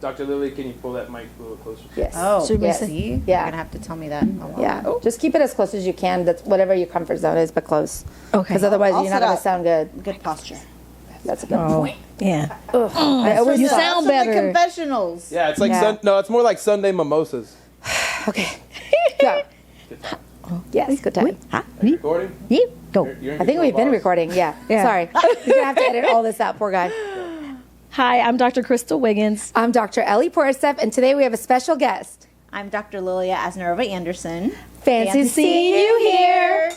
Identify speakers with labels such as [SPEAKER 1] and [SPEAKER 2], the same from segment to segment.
[SPEAKER 1] Dr. Lily, can you pull that mic a little closer?
[SPEAKER 2] Yes.
[SPEAKER 3] Oh,
[SPEAKER 2] yes.
[SPEAKER 3] see?
[SPEAKER 2] Yeah.
[SPEAKER 3] You're going to have to tell me that.
[SPEAKER 2] Yeah. Just keep it as close as you can. That's whatever your comfort zone is, but close.
[SPEAKER 4] Okay.
[SPEAKER 2] Because otherwise
[SPEAKER 3] I'll
[SPEAKER 2] you're not
[SPEAKER 3] sit
[SPEAKER 2] going to
[SPEAKER 3] up.
[SPEAKER 2] sound good.
[SPEAKER 3] Good posture.
[SPEAKER 2] That's a good point.
[SPEAKER 4] Yeah.
[SPEAKER 2] Ugh. I always
[SPEAKER 4] You
[SPEAKER 2] thought-
[SPEAKER 4] sound
[SPEAKER 3] That's
[SPEAKER 4] better.
[SPEAKER 3] the confessionals.
[SPEAKER 1] Yeah, it's like
[SPEAKER 2] Yeah.
[SPEAKER 1] it's more like Sunday mimosas.
[SPEAKER 2] Okay. Go.
[SPEAKER 1] Good time.
[SPEAKER 2] Yes, good time.
[SPEAKER 1] Recording?
[SPEAKER 4] You go.
[SPEAKER 1] You're in
[SPEAKER 2] I think
[SPEAKER 1] control,
[SPEAKER 2] we've been
[SPEAKER 1] boss.
[SPEAKER 2] recording. Yeah.
[SPEAKER 4] Yeah.
[SPEAKER 2] Sorry. You're going to have to edit all this out, poor guy.
[SPEAKER 4] Hi, I'm Dr. Crystal Wiggins.
[SPEAKER 2] I'm Dr. Elly Porcef, and today we have a special guest.
[SPEAKER 3] I'm Dr. Liliya Aznaurova-Anderson.
[SPEAKER 2] Fancy seeing you here.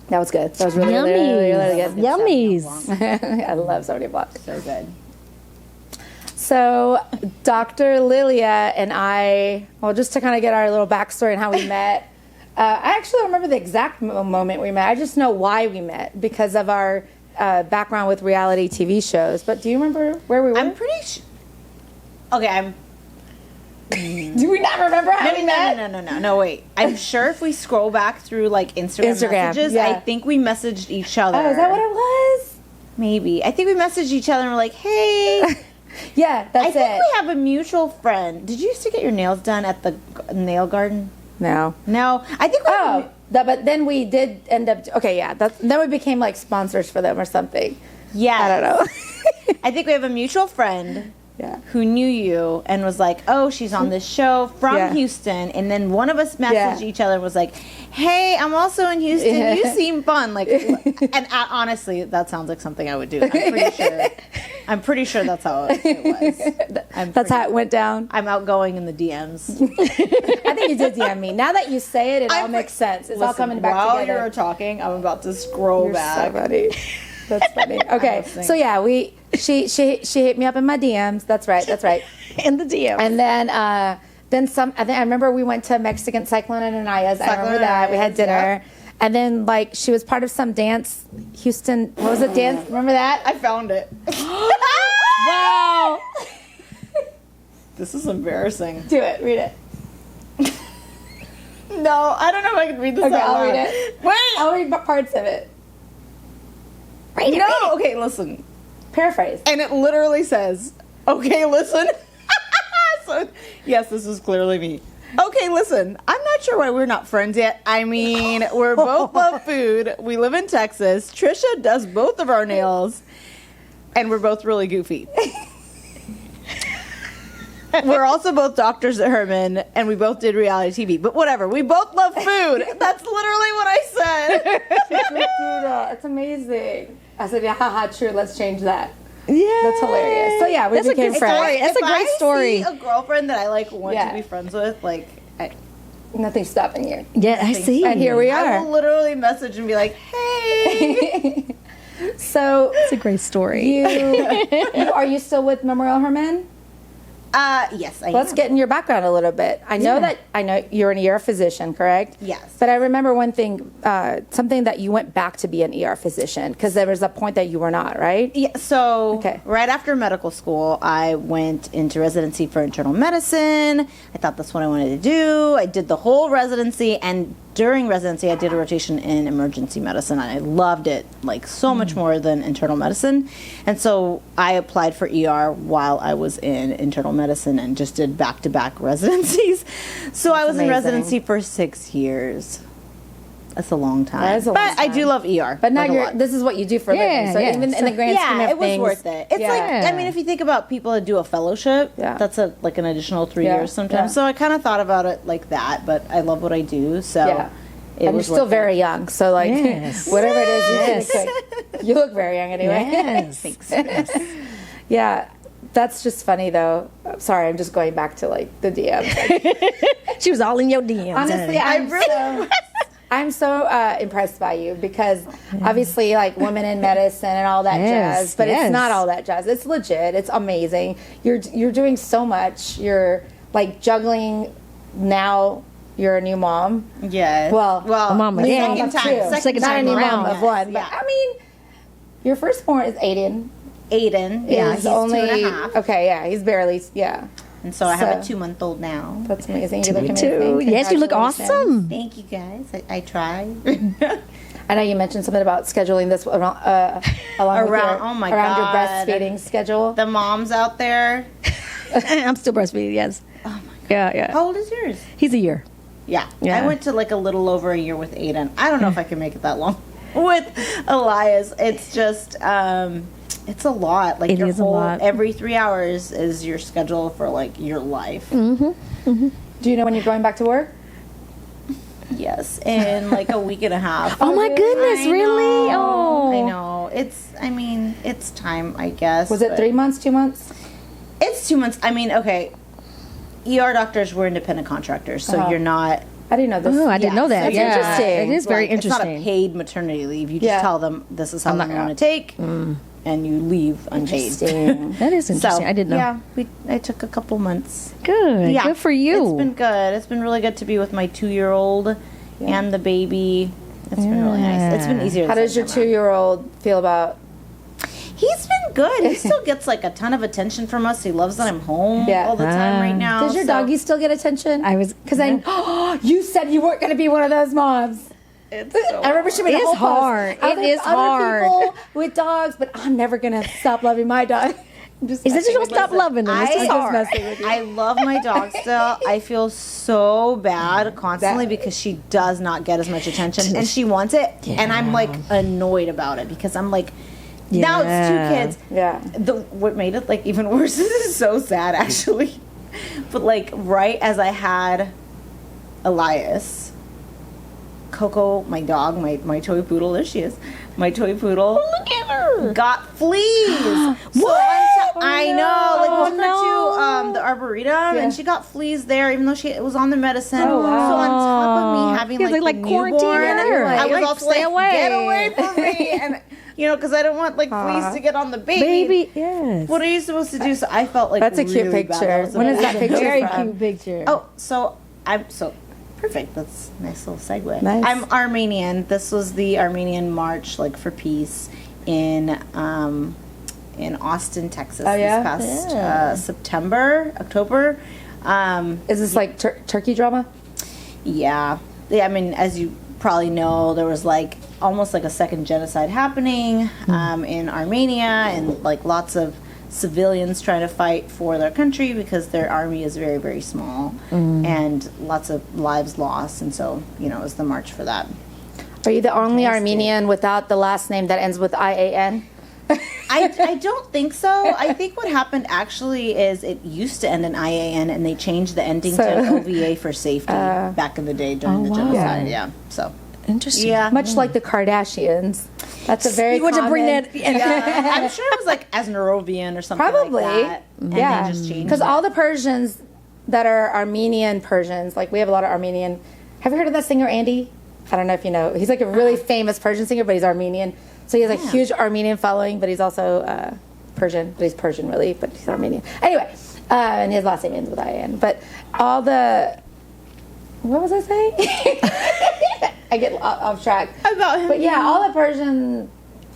[SPEAKER 2] That was good. That was really, really, really good.
[SPEAKER 4] Yummies.
[SPEAKER 2] I love Sauvignon Blanc.
[SPEAKER 3] So good.
[SPEAKER 2] So, Dr. Liliya and I, well, just to kind of get our little backstory and how we met, I actually don't remember the exact moment we met. I just know why we met because of our background with reality TV shows. But do you remember where we were?
[SPEAKER 3] I'm pretty sure. Okay,
[SPEAKER 2] Do we not remember how we met?
[SPEAKER 3] No, wait. I'm sure if we scroll back through like Instagram messages,
[SPEAKER 2] yeah.
[SPEAKER 3] I think we messaged each other.
[SPEAKER 2] Oh, is that what it was?
[SPEAKER 3] Maybe. I think we messaged each other and we're like, hey.
[SPEAKER 2] Yeah, that's
[SPEAKER 3] I think
[SPEAKER 2] it.
[SPEAKER 3] we have a mutual friend. Did you used to get your nails done at the nail garden?
[SPEAKER 2] No.
[SPEAKER 3] No. I think we have
[SPEAKER 2] Oh, but then we did end up, okay, yeah. Then we became like sponsors for them or something.
[SPEAKER 3] yeah.
[SPEAKER 2] I don't know.
[SPEAKER 3] I think we have a mutual friend
[SPEAKER 2] Yeah.
[SPEAKER 3] who knew you and was like, oh, she's on this show from
[SPEAKER 2] Yeah.
[SPEAKER 3] Houston. And then one of us messaged
[SPEAKER 2] Yeah.
[SPEAKER 3] each other and was like, hey, I'm also in Houston.
[SPEAKER 2] Yeah.
[SPEAKER 3] You seem fun. Like, and honestly, that sounds like something I would do. I'm pretty sure that's how it was.
[SPEAKER 2] That's how it went down.
[SPEAKER 3] I'm outgoing in the DMs.
[SPEAKER 2] I think you did DM me. Now that you say it, it all
[SPEAKER 3] I'm-
[SPEAKER 2] makes sense. It's all
[SPEAKER 3] Listen,
[SPEAKER 2] coming back
[SPEAKER 3] while
[SPEAKER 2] together.
[SPEAKER 3] you're talking, I'm about to scroll
[SPEAKER 2] You're
[SPEAKER 3] back.
[SPEAKER 2] so funny. That's funny. Okay, so yeah, she hit me up in my DMs. That's right.
[SPEAKER 4] In the DM.
[SPEAKER 2] And then some. I remember we went to Mexican Cyclone and Anaya's. I remember that we had dinner.
[SPEAKER 3] Yeah.
[SPEAKER 2] And then like she was part of some dance. Houston. What was it? Dance. Remember that?
[SPEAKER 3] I found it.
[SPEAKER 2] Wow.
[SPEAKER 3] This is embarrassing.
[SPEAKER 2] Do it. Read it.
[SPEAKER 3] No, I don't know if I can read this
[SPEAKER 2] Okay,
[SPEAKER 3] out
[SPEAKER 2] I'll
[SPEAKER 3] loud.
[SPEAKER 2] read it.
[SPEAKER 3] Wait.
[SPEAKER 2] I'll read parts of it.
[SPEAKER 3] No, okay, listen.
[SPEAKER 2] Paraphrase.
[SPEAKER 3] And it literally says, okay, listen. So, yes, this is clearly me. Okay, listen. I'm not sure why we're not friends yet. I mean, we're both love food. We live in Texas. Trisha does both of our nails. And we're both really goofy. We're also both doctors at Herman, and we both did reality TV. But whatever, we both love food. That's literally what I said.
[SPEAKER 2] It's amazing. I said, yeah, haha, true. Let's change that.
[SPEAKER 4] Yeah.
[SPEAKER 2] That's hilarious. So yeah, we
[SPEAKER 4] That's a
[SPEAKER 2] became
[SPEAKER 4] good
[SPEAKER 2] friends.
[SPEAKER 4] story. That's a great story.
[SPEAKER 3] If I see a girlfriend that I like want
[SPEAKER 2] Yeah.
[SPEAKER 3] to be friends with, like,
[SPEAKER 2] Nothing's stopping you.
[SPEAKER 4] Yeah, I see.
[SPEAKER 2] And here we
[SPEAKER 3] I
[SPEAKER 2] are.
[SPEAKER 3] will literally message and be like, hey.
[SPEAKER 2] So
[SPEAKER 4] It's a great story.
[SPEAKER 2] are you still with Memorial Herman?
[SPEAKER 3] Yes, I
[SPEAKER 2] Let's
[SPEAKER 3] am.
[SPEAKER 2] get in your background a little bit. I know you're an ER physician, correct?
[SPEAKER 3] Yes.
[SPEAKER 2] But I remember one thing, something that you went back to be an ER physician because there was a point that you were not, right?
[SPEAKER 3] Yeah, so
[SPEAKER 2] Okay.
[SPEAKER 3] right after medical school, I went into residency for internal medicine. I thought that's what I wanted to do. I did the whole residency, and during residency, I did a rotation in emergency medicine, and I loved it like so much more than internal medicine. And so I applied for ER while I was in internal medicine and just did back-to-back residencies. So I was in
[SPEAKER 2] amazing.
[SPEAKER 3] residency for 6 years. That's a long time.
[SPEAKER 2] That is a long
[SPEAKER 3] but I
[SPEAKER 2] time.
[SPEAKER 3] do love ER.
[SPEAKER 2] But now
[SPEAKER 3] like a lot.
[SPEAKER 2] this is what you do for a living. So
[SPEAKER 4] Yeah.
[SPEAKER 2] even in the grand scheme of
[SPEAKER 3] it was
[SPEAKER 2] things,
[SPEAKER 3] worth it. It's
[SPEAKER 2] yeah.
[SPEAKER 3] like, I mean, if you think about people that do a fellowship,
[SPEAKER 2] Yeah.
[SPEAKER 3] that's like an additional 3
[SPEAKER 2] Yeah,
[SPEAKER 3] years sometimes.
[SPEAKER 2] yeah.
[SPEAKER 3] So I kind of thought about it like that, but I love what I do. So
[SPEAKER 2] Yeah.
[SPEAKER 3] it
[SPEAKER 2] And
[SPEAKER 3] was
[SPEAKER 2] you're still
[SPEAKER 3] worth it.
[SPEAKER 2] very young, so like
[SPEAKER 4] Yes.
[SPEAKER 2] whatever it is,
[SPEAKER 4] Yes.
[SPEAKER 2] you look very young anyway.
[SPEAKER 4] Yes.
[SPEAKER 3] Thanks.
[SPEAKER 2] Yeah, that's just funny though. Sorry, I'm just going back to like the DMs.
[SPEAKER 4] She was all in your DMs.
[SPEAKER 2] Honestly, I'm so impressed by you because obviously, like women in medicine and all that
[SPEAKER 4] Yes,
[SPEAKER 2] jazz, but
[SPEAKER 4] yes.
[SPEAKER 2] it's not all that jazz. It's legit. It's amazing. You're doing so much. You're like juggling now. You're a new mom.
[SPEAKER 3] Yeah.
[SPEAKER 2] Well,
[SPEAKER 4] a mom of
[SPEAKER 3] second
[SPEAKER 4] two.
[SPEAKER 3] time.
[SPEAKER 4] Second
[SPEAKER 2] not
[SPEAKER 4] time
[SPEAKER 2] a new
[SPEAKER 4] around,
[SPEAKER 2] mom of
[SPEAKER 3] yes.
[SPEAKER 2] one. But
[SPEAKER 3] Yeah.
[SPEAKER 2] I mean, your firstborn is Aiden.
[SPEAKER 3] Aiden. Yeah,
[SPEAKER 2] Is
[SPEAKER 3] he's
[SPEAKER 2] only
[SPEAKER 3] 2.5.
[SPEAKER 2] Okay, yeah, he's barely. Yeah,
[SPEAKER 3] And so I have a
[SPEAKER 2] So-
[SPEAKER 3] 2-month-old now.
[SPEAKER 2] that's amazing. You look
[SPEAKER 4] Me
[SPEAKER 2] amazing.
[SPEAKER 4] too. Yes, you look
[SPEAKER 2] Congratulations.
[SPEAKER 4] awesome.
[SPEAKER 3] Thank you guys. I try.
[SPEAKER 2] I know you mentioned something about scheduling this along with
[SPEAKER 3] Around-
[SPEAKER 2] your,
[SPEAKER 3] oh my
[SPEAKER 2] around your
[SPEAKER 3] God.
[SPEAKER 2] breastfeeding schedule.
[SPEAKER 3] The moms out there.
[SPEAKER 4] I'm still breastfeeding, yes. Oh my God. Yeah.
[SPEAKER 3] How old is yours?
[SPEAKER 4] He's a year.
[SPEAKER 3] Yeah.
[SPEAKER 4] Yeah.
[SPEAKER 3] I went to like a little over a year with Aiden. I don't know if I can make it that long with Elias. It's just it's a lot. Like
[SPEAKER 4] It
[SPEAKER 3] your
[SPEAKER 4] is a
[SPEAKER 3] whole
[SPEAKER 4] lot.
[SPEAKER 3] every 3 hours is your schedule for like your life.
[SPEAKER 2] Do you know when you're going back to work?
[SPEAKER 3] Yes, in like a week and a half.
[SPEAKER 4] Oh my goodness,
[SPEAKER 3] I
[SPEAKER 4] really?
[SPEAKER 3] know.
[SPEAKER 4] Oh.
[SPEAKER 3] I know. It's time, I guess.
[SPEAKER 2] Was it
[SPEAKER 3] but
[SPEAKER 2] 3 months, 2 months?
[SPEAKER 3] It's 2 months. I mean, okay. ER doctors were independent contractors, so you're not.
[SPEAKER 2] I didn't know this.
[SPEAKER 4] Oh, I didn't know that.
[SPEAKER 2] That's
[SPEAKER 4] Yeah.
[SPEAKER 2] interesting.
[SPEAKER 4] It is very
[SPEAKER 3] like, It's
[SPEAKER 4] interesting.
[SPEAKER 3] not a paid maternity leave. You just
[SPEAKER 2] Yeah.
[SPEAKER 3] tell them this is how
[SPEAKER 4] I'm
[SPEAKER 3] long
[SPEAKER 4] not
[SPEAKER 3] you want to take, and you leave unpaid.
[SPEAKER 2] Interesting.
[SPEAKER 4] That is interesting. I didn't know.
[SPEAKER 3] Yeah, I took a couple months.
[SPEAKER 4] Good.
[SPEAKER 3] Yeah,
[SPEAKER 4] Good for you.
[SPEAKER 3] It's been good. It's been really good to be with my 2-year-old and the baby. It's been really nice. It's been easier.
[SPEAKER 2] How
[SPEAKER 3] the
[SPEAKER 2] does your
[SPEAKER 3] second time
[SPEAKER 2] 2-year-old feel about?
[SPEAKER 3] He's been good. He still gets like a ton of attention from us. He loves that I'm home
[SPEAKER 2] Yeah.
[SPEAKER 3] all the time right now.
[SPEAKER 2] Does your
[SPEAKER 3] so
[SPEAKER 2] doggy still get attention?
[SPEAKER 4] I was-
[SPEAKER 2] because you said you weren't going to be one of those moms.
[SPEAKER 3] It's so
[SPEAKER 2] I remember she made
[SPEAKER 4] It
[SPEAKER 2] a
[SPEAKER 4] is
[SPEAKER 2] whole post.
[SPEAKER 4] hard.
[SPEAKER 2] Other,
[SPEAKER 4] It is
[SPEAKER 2] other
[SPEAKER 4] hard.
[SPEAKER 2] people with dogs, but I'm never going to stop loving my dog. I'm just
[SPEAKER 4] He said you
[SPEAKER 2] messing
[SPEAKER 4] don't
[SPEAKER 2] with
[SPEAKER 4] stop
[SPEAKER 2] you.
[SPEAKER 4] loving them. It's just
[SPEAKER 3] I-
[SPEAKER 4] hard.
[SPEAKER 2] messing with you.
[SPEAKER 3] I love my dog still. I feel so bad constantly
[SPEAKER 2] That-
[SPEAKER 3] because she does not get as much attention and she wants it. And I'm like annoyed about it because I'm like, now it's
[SPEAKER 4] Yeah.
[SPEAKER 3] 2 kids.
[SPEAKER 2] Yeah.
[SPEAKER 3] What made it like even worse, this is so sad actually. But like right as I had Elias, Coco, my dog, my toy poodle, there she is. My toy poodle.
[SPEAKER 4] Look at her.
[SPEAKER 3] Got fleas. I know. Like we took her to the arboretum, and she got fleas there, even though she was on the medicine.
[SPEAKER 2] Oh, wow.
[SPEAKER 3] So on top of me having
[SPEAKER 4] Yeah, they,
[SPEAKER 3] like
[SPEAKER 4] like,
[SPEAKER 3] the
[SPEAKER 4] quarantine
[SPEAKER 3] newborn,
[SPEAKER 4] her.
[SPEAKER 3] I was
[SPEAKER 4] Like,
[SPEAKER 3] also
[SPEAKER 4] stay
[SPEAKER 3] like,
[SPEAKER 4] away.
[SPEAKER 3] get away from me, and because I don't want like fleas to get on the baby.
[SPEAKER 4] Baby, yes.
[SPEAKER 3] What are you supposed to do? So I felt like
[SPEAKER 2] That's a cute
[SPEAKER 3] really bad.
[SPEAKER 2] picture.
[SPEAKER 3] That was
[SPEAKER 2] When is that
[SPEAKER 3] amazing.
[SPEAKER 2] picture
[SPEAKER 4] Very
[SPEAKER 2] from?
[SPEAKER 4] cute picture.
[SPEAKER 3] Oh, so I'm so perfect. That's a nice little segue.
[SPEAKER 2] Nice.
[SPEAKER 3] I'm Armenian. This was the Armenian March, like for peace, in Austin, Texas,
[SPEAKER 2] yeah?
[SPEAKER 3] this past October.
[SPEAKER 2] Is this like turkey drama?
[SPEAKER 3] Yeah. I mean, as you probably know, there was like almost like a second genocide happening in Armenia, and like lots of civilians trying to fight for their country because their army is very, very small, and lots of lives lost. And so, it was the march for that.
[SPEAKER 2] Are you the only Armenian without the last name that ends with IAN?
[SPEAKER 3] I don't think so. I think what happened actually is it used to end in IAN, and they changed the ending to an OVA for safety back in the day during the genocide. Yeah. So
[SPEAKER 4] Interesting.
[SPEAKER 3] yeah.
[SPEAKER 2] Much like the Kardashians. That's a very
[SPEAKER 4] You want to
[SPEAKER 2] common...
[SPEAKER 4] bring that?
[SPEAKER 3] Yeah, I'm sure it was like Aznaurova-Anderson or something
[SPEAKER 2] Probably.
[SPEAKER 3] like that. And
[SPEAKER 2] Yeah.
[SPEAKER 3] they just changed
[SPEAKER 2] Because
[SPEAKER 3] it.
[SPEAKER 2] all the Persians that are Armenian Persians, like we have a lot of Armenian... Have you heard of that singer, Andy? I don't know if you know. He's like a really famous Persian singer, but he's Armenian. So he has a huge Armenian following, but he's also Persian. But he's Persian, really, but he's Armenian. Anyway, and his last name ends with IN. But all the... What was I saying? I get off track.
[SPEAKER 3] About him.
[SPEAKER 2] But yeah, all the Persian...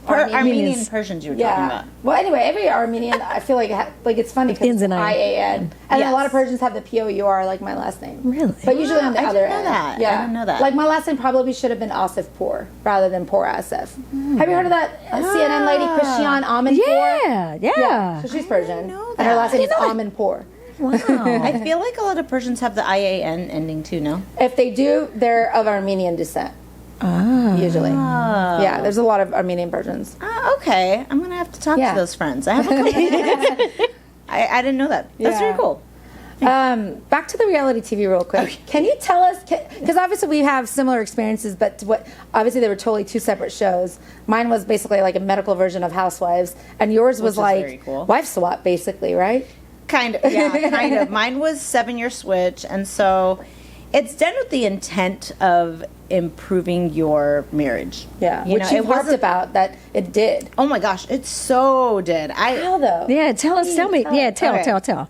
[SPEAKER 3] Armenian Persians you were talking about.
[SPEAKER 2] Well, anyway, every Armenian, I feel like it's funny because
[SPEAKER 4] Ends in I.
[SPEAKER 2] IAN, and
[SPEAKER 3] Yes.
[SPEAKER 2] a lot of Persians have the POUR like my last name.
[SPEAKER 4] Really?
[SPEAKER 2] But usually on the
[SPEAKER 3] I
[SPEAKER 2] other
[SPEAKER 3] didn't know
[SPEAKER 2] end.
[SPEAKER 3] that.
[SPEAKER 2] Yeah,
[SPEAKER 3] I didn't know that.
[SPEAKER 2] Like my last name probably should have been Asif Poor rather than Poor Asif. Have you heard of that CNN lady Christiane Amanpour?
[SPEAKER 4] Yeah.
[SPEAKER 2] So she's Persian,
[SPEAKER 3] know
[SPEAKER 2] and her
[SPEAKER 3] that.
[SPEAKER 2] last name is Amanpour.
[SPEAKER 4] Wow.
[SPEAKER 3] I feel like a lot of Persians have the IAN ending too, no?
[SPEAKER 2] If they do, they're of Armenian descent. Usually. Yeah, there's a lot of Armenian Persians.
[SPEAKER 3] Okay. I'm going to have to talk
[SPEAKER 2] Yeah.
[SPEAKER 3] to those friends. I have a couple. I didn't know that. That's
[SPEAKER 2] Yeah.
[SPEAKER 3] very cool.
[SPEAKER 2] Back to the reality TV real quick. Can you tell us, because obviously we have similar experiences, but obviously they were totally two separate shows. Mine was basically like a medical version of Housewives, and yours was
[SPEAKER 3] Which is
[SPEAKER 2] like
[SPEAKER 3] very cool.
[SPEAKER 2] wife swap, basically, right?
[SPEAKER 3] Kind of, yeah, kind of. Mine was 7-year switch, and so it's done with the intent of improving your marriage.
[SPEAKER 2] Yeah,
[SPEAKER 3] You
[SPEAKER 2] which
[SPEAKER 3] know,
[SPEAKER 2] you
[SPEAKER 3] it
[SPEAKER 2] harped
[SPEAKER 3] wasn't-
[SPEAKER 2] about that it did.
[SPEAKER 3] Oh my gosh, it so did.
[SPEAKER 2] How though?
[SPEAKER 4] Yeah, tell me. Yeah,
[SPEAKER 3] Okay.
[SPEAKER 4] tell.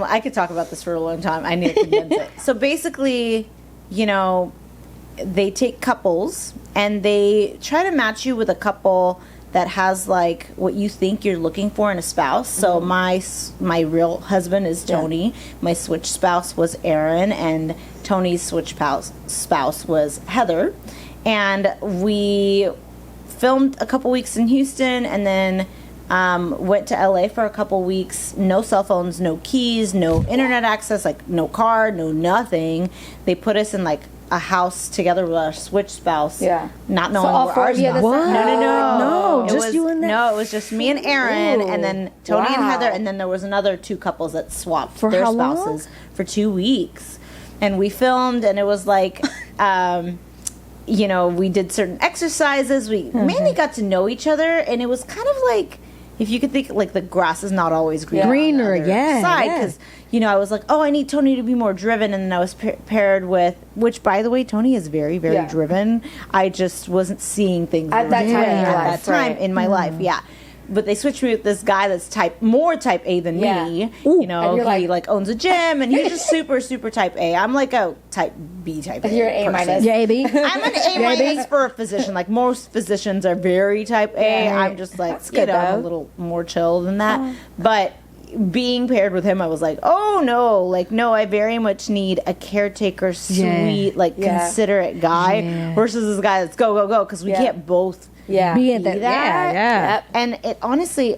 [SPEAKER 3] I could talk about this for a long time. I need to condense it. So basically, you know, they take couples and they try to match you with a couple that has like what you think you're looking for in a spouse. So my real husband is Tony. My switch spouse was Aaron, and Tony's switch spouse was Heather. And we filmed a couple weeks in Houston, and then went to LA for a couple weeks. No cell phones, no keys, no internet access, like no car, no nothing. They put us in like a house together with our switch spouse.
[SPEAKER 2] Yeah.
[SPEAKER 3] Not knowing
[SPEAKER 2] all
[SPEAKER 3] where
[SPEAKER 2] four of
[SPEAKER 3] ours
[SPEAKER 2] you at the
[SPEAKER 3] was.
[SPEAKER 2] same
[SPEAKER 3] No,
[SPEAKER 2] time?
[SPEAKER 4] No,
[SPEAKER 3] It
[SPEAKER 4] just
[SPEAKER 3] was-
[SPEAKER 4] you and that?
[SPEAKER 3] No, it was just me and Aaron,
[SPEAKER 2] Ooh.
[SPEAKER 3] and then Tony and
[SPEAKER 2] Wow.
[SPEAKER 3] Heather, and then there was another 2 couples that swapped
[SPEAKER 4] For
[SPEAKER 3] their
[SPEAKER 4] how long?
[SPEAKER 3] spouses for 2 weeks. And we filmed, and it was like, you know, we did certain exercises. We mainly got to know each other, and it was kind of like, if you could think, like the grass is not always green.
[SPEAKER 4] Greener, yeah,
[SPEAKER 3] Side,
[SPEAKER 4] yeah.
[SPEAKER 3] because you know, I was like, oh, I need Tony to be more driven, and then I was paired with, which by the way, Tony is very, very
[SPEAKER 2] Yeah.
[SPEAKER 3] driven. I just wasn't seeing things
[SPEAKER 2] At that time in
[SPEAKER 3] at
[SPEAKER 2] your
[SPEAKER 3] that
[SPEAKER 2] life,
[SPEAKER 3] time
[SPEAKER 2] right.
[SPEAKER 3] in my life, yeah. But they switched me with this guy that's more type A than
[SPEAKER 2] Yeah.
[SPEAKER 3] me.
[SPEAKER 2] Ooh.
[SPEAKER 3] You know,
[SPEAKER 2] And you're
[SPEAKER 3] he
[SPEAKER 2] like-
[SPEAKER 3] owns a gym, and he's just super, super type A. I'm like a type B type A.
[SPEAKER 2] You're A
[SPEAKER 3] person.
[SPEAKER 2] minus.
[SPEAKER 4] Yeah, AB.
[SPEAKER 3] I'm an A minus for a physician. Like most physicians are very type A.
[SPEAKER 2] Yeah.
[SPEAKER 3] I'm just like,
[SPEAKER 2] That's good,
[SPEAKER 3] I'm a
[SPEAKER 2] though.
[SPEAKER 3] little more chill than that. But being paired with him, I was like, oh no, like no, I very much need a caretaker, sweet, like
[SPEAKER 2] Yeah.
[SPEAKER 3] considerate guy
[SPEAKER 4] Yeah.
[SPEAKER 3] versus this guy that's go go go, because we
[SPEAKER 2] Yeah.
[SPEAKER 3] can't both.
[SPEAKER 2] Yeah.
[SPEAKER 4] Be in
[SPEAKER 3] Be
[SPEAKER 4] that.
[SPEAKER 3] that.
[SPEAKER 4] Yeah.
[SPEAKER 2] Yep.
[SPEAKER 3] And it honestly,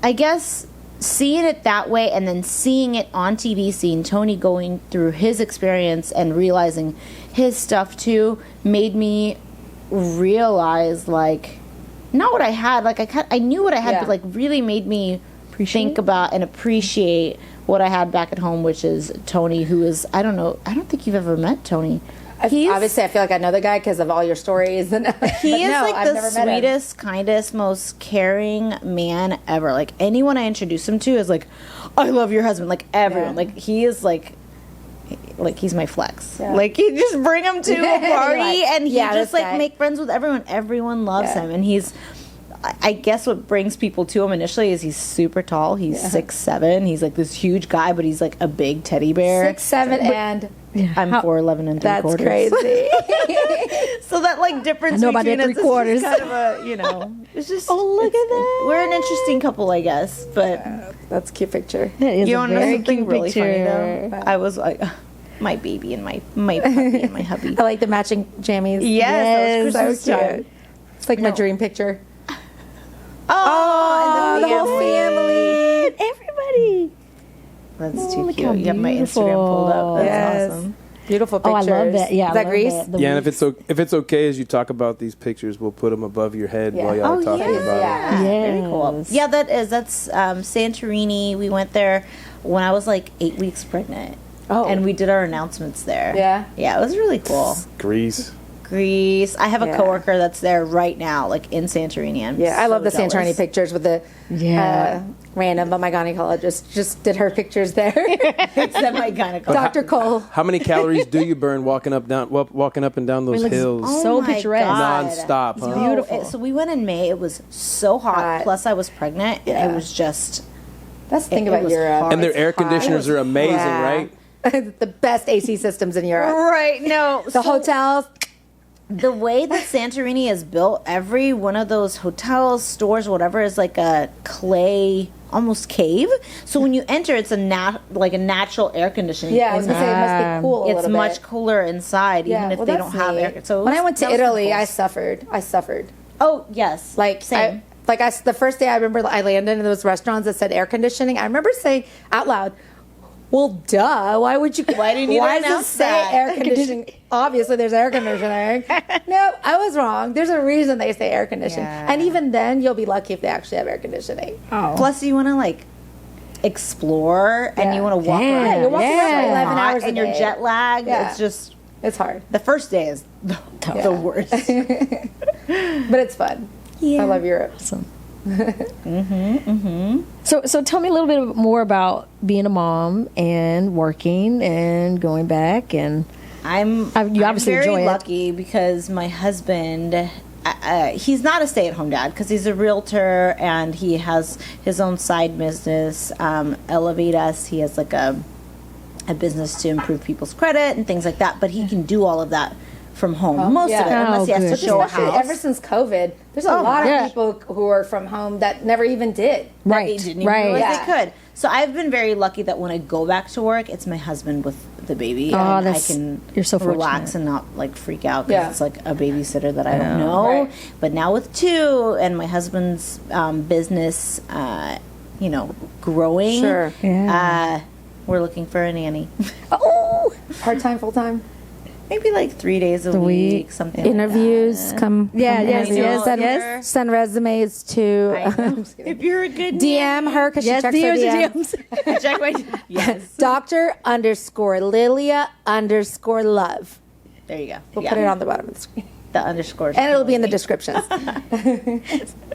[SPEAKER 3] I guess seeing it that way and then seeing it on TV, seeing Tony going through his experience and realizing his stuff too, made me realize like not what I had, like I knew what I had,
[SPEAKER 2] Yeah.
[SPEAKER 3] but like really made me think about and appreciate what I had back at home, which is Tony, who is, I don't think you've ever met Tony. He's-
[SPEAKER 2] Obviously, I feel like I know the guy because of all your stories. And
[SPEAKER 3] He is like the sweetest, kindest, most caring man ever. Like anyone I introduce him to is like, I love your husband. Like everyone.
[SPEAKER 2] Yeah.
[SPEAKER 3] Like he is like he's my flex.
[SPEAKER 2] Yeah.
[SPEAKER 3] Like you just bring him to a
[SPEAKER 2] You're
[SPEAKER 3] party
[SPEAKER 2] like,
[SPEAKER 3] and he
[SPEAKER 2] yeah,
[SPEAKER 3] just
[SPEAKER 2] this
[SPEAKER 3] like
[SPEAKER 2] guy.
[SPEAKER 3] make friends with everyone. Everyone loves
[SPEAKER 2] Yeah.
[SPEAKER 3] him, and he's. I guess what brings people to him initially is he's super tall. He's 6'7". He's like this huge guy, but he's like a big teddy bear.
[SPEAKER 2] 6'7", and
[SPEAKER 3] I'm 4'11" and 3/4.
[SPEAKER 2] that's crazy.
[SPEAKER 3] So that like difference
[SPEAKER 4] I know about
[SPEAKER 3] between
[SPEAKER 4] that
[SPEAKER 3] us is
[SPEAKER 4] 3/4.
[SPEAKER 3] just kind of a, you know, it's just.
[SPEAKER 4] Oh, look at that.
[SPEAKER 3] We're an interesting couple, I guess. But
[SPEAKER 2] That's a cute picture.
[SPEAKER 4] That is
[SPEAKER 3] you
[SPEAKER 4] a
[SPEAKER 3] want to know
[SPEAKER 4] very
[SPEAKER 3] something
[SPEAKER 4] cute
[SPEAKER 3] really
[SPEAKER 4] picture.
[SPEAKER 3] funny though? I was like, my baby and my puppy and my hubby.
[SPEAKER 2] I like the matching jammies.
[SPEAKER 3] Yes, that was
[SPEAKER 2] so
[SPEAKER 3] Christmas
[SPEAKER 2] cute.
[SPEAKER 3] time.
[SPEAKER 2] It's like my
[SPEAKER 3] No.
[SPEAKER 2] dream picture.
[SPEAKER 3] Oh, and
[SPEAKER 2] the whole family.
[SPEAKER 4] Everybody.
[SPEAKER 3] That's
[SPEAKER 4] Oh,
[SPEAKER 3] too
[SPEAKER 4] look
[SPEAKER 3] cute.
[SPEAKER 4] how
[SPEAKER 3] You have my Instagram pulled up. That's
[SPEAKER 2] Yes.
[SPEAKER 3] awesome.
[SPEAKER 2] Beautiful
[SPEAKER 4] Oh, I
[SPEAKER 2] pictures.
[SPEAKER 4] love that. Yeah,
[SPEAKER 2] Is that
[SPEAKER 4] I love
[SPEAKER 2] Greece?
[SPEAKER 4] that. The
[SPEAKER 1] Yeah, and
[SPEAKER 4] weeds.
[SPEAKER 1] if it's okay as you talk about these pictures, we'll put them above your head
[SPEAKER 2] Yeah.
[SPEAKER 1] while y'all
[SPEAKER 3] Oh
[SPEAKER 1] are talking
[SPEAKER 3] yeah,
[SPEAKER 1] about it.
[SPEAKER 2] Yeah.
[SPEAKER 3] very cool.
[SPEAKER 4] Yes.
[SPEAKER 3] Yeah, that's Santorini. We went there when I was like 8 weeks pregnant.
[SPEAKER 2] Oh.
[SPEAKER 3] And we did our announcements there.
[SPEAKER 2] Yeah.
[SPEAKER 3] Yeah, it was really cool.
[SPEAKER 1] Greece.
[SPEAKER 3] Greece. I have a
[SPEAKER 2] Yeah.
[SPEAKER 3] coworker that's there right now, like in Santorini. I'm
[SPEAKER 2] Yeah, I
[SPEAKER 3] so
[SPEAKER 2] love the
[SPEAKER 3] jealous.
[SPEAKER 2] Santorini pictures with the
[SPEAKER 4] Yeah.
[SPEAKER 2] random, but my gynecologist just did her pictures there.
[SPEAKER 3] It's that my gynecologist.
[SPEAKER 2] Dr. Cole.
[SPEAKER 1] How many calories do you burn walking up and down those
[SPEAKER 4] looks-
[SPEAKER 1] hills
[SPEAKER 4] Oh, So
[SPEAKER 3] my
[SPEAKER 4] picturesque.
[SPEAKER 3] God.
[SPEAKER 1] non-stop? Huh?
[SPEAKER 4] beautiful.
[SPEAKER 3] So we went in May. It was so hot.
[SPEAKER 2] Hot.
[SPEAKER 3] Plus, I was pregnant.
[SPEAKER 2] Yeah.
[SPEAKER 3] It was just.
[SPEAKER 2] That's the thing
[SPEAKER 3] It
[SPEAKER 2] about
[SPEAKER 3] was
[SPEAKER 2] Europe.
[SPEAKER 3] hard.
[SPEAKER 1] And their
[SPEAKER 3] It's
[SPEAKER 1] air
[SPEAKER 3] hot.
[SPEAKER 1] conditioners are amazing,
[SPEAKER 2] Yeah.
[SPEAKER 1] right?
[SPEAKER 2] The best AC systems in Europe.
[SPEAKER 3] Right. No.
[SPEAKER 2] The hotels.
[SPEAKER 3] The way that Santorini is built, every one of those hotels, stores, whatever, is like a clay, almost cave. So when you enter, it's like a natural air conditioning.
[SPEAKER 2] Yeah, I was gonna say it must be cool. A
[SPEAKER 3] It's
[SPEAKER 2] little
[SPEAKER 3] much
[SPEAKER 2] bit.
[SPEAKER 3] cooler inside, even if
[SPEAKER 2] well,
[SPEAKER 3] they
[SPEAKER 2] that's
[SPEAKER 3] don't have
[SPEAKER 2] neat.
[SPEAKER 3] air. So it
[SPEAKER 2] when I
[SPEAKER 3] was-
[SPEAKER 2] went to
[SPEAKER 3] that was
[SPEAKER 2] Italy,
[SPEAKER 3] cool.
[SPEAKER 2] I suffered.
[SPEAKER 3] Oh yes,
[SPEAKER 2] Like
[SPEAKER 3] same.
[SPEAKER 2] the first day I remember I landed in those restaurants that said air condionding. I remember saying out loud, "Well, duh. Why would you?
[SPEAKER 3] Why didn't you
[SPEAKER 2] Why does it
[SPEAKER 3] announce
[SPEAKER 2] say
[SPEAKER 3] that?
[SPEAKER 2] air conditioning? Obviously, there's air conditioning. No, I was wrong. There's a reason they say air conditioning,
[SPEAKER 3] Yeah.
[SPEAKER 2] and even then, you'll be lucky if they actually have air conditioning.
[SPEAKER 4] Oh.
[SPEAKER 3] Plus, you want to like explore and you want to walk
[SPEAKER 4] Yeah.
[SPEAKER 3] around.
[SPEAKER 4] Yeah,
[SPEAKER 2] you're walking around for 11
[SPEAKER 3] hot
[SPEAKER 2] hours a
[SPEAKER 3] and you're
[SPEAKER 2] day.
[SPEAKER 3] jet lagged.
[SPEAKER 2] Yeah.
[SPEAKER 3] It's just
[SPEAKER 2] It's hard,
[SPEAKER 3] the first day is the worst.
[SPEAKER 2] but it's fun. I love Europe.
[SPEAKER 4] Awesome. So tell me a little bit more about being a mom and working and going back and
[SPEAKER 3] I'm
[SPEAKER 4] obviously
[SPEAKER 3] very
[SPEAKER 4] enjoy it.
[SPEAKER 3] lucky because my husband, he's not a stay-at-home dad because he's a realtor and he has his own side business, Elevate Us. He has like a business to improve people's credit and things like that. But he can do all of that from home, most of it,
[SPEAKER 2] yeah.
[SPEAKER 3] unless he has
[SPEAKER 4] good.
[SPEAKER 3] to show a
[SPEAKER 2] Especially
[SPEAKER 3] house.
[SPEAKER 2] ever since COVID, there's a lot
[SPEAKER 4] yeah.
[SPEAKER 2] of people who are from home that never even did.
[SPEAKER 4] right,
[SPEAKER 3] They didn't even
[SPEAKER 4] right.
[SPEAKER 3] realize
[SPEAKER 2] Yeah.
[SPEAKER 3] they could. So I've been very lucky that when I go back to work, it's my husband with the baby,
[SPEAKER 4] Oh,
[SPEAKER 3] and I
[SPEAKER 4] that's-
[SPEAKER 3] can
[SPEAKER 4] you're so
[SPEAKER 3] relax
[SPEAKER 4] fortunate.
[SPEAKER 3] and not like freak out because
[SPEAKER 2] Yeah.
[SPEAKER 3] it's like a babysitter that I don't know.
[SPEAKER 2] Right.
[SPEAKER 3] But now with two and my husband's business, growing,
[SPEAKER 2] Sure.
[SPEAKER 4] Yeah.
[SPEAKER 3] we're looking for a nanny.
[SPEAKER 4] Oh,
[SPEAKER 2] Part time, full time.
[SPEAKER 3] Maybe like 3 days a week, something.
[SPEAKER 2] Interviews
[SPEAKER 3] like that.
[SPEAKER 2] come.
[SPEAKER 4] Yeah,
[SPEAKER 2] come
[SPEAKER 4] yes,
[SPEAKER 2] interviews.
[SPEAKER 4] yes,
[SPEAKER 2] Send,
[SPEAKER 4] yes.
[SPEAKER 2] send resumes to.
[SPEAKER 3] I know. If you're a good
[SPEAKER 2] DM her because
[SPEAKER 4] yes,
[SPEAKER 2] she checks her
[SPEAKER 4] DMs.
[SPEAKER 2] DMs.
[SPEAKER 3] check my yes.
[SPEAKER 2] Dr_Liliya_love.
[SPEAKER 3] There you go.
[SPEAKER 2] We'll
[SPEAKER 3] Yeah.
[SPEAKER 2] put it on the bottom of the screen,
[SPEAKER 3] the underscore,
[SPEAKER 2] and it'll be in the descriptions.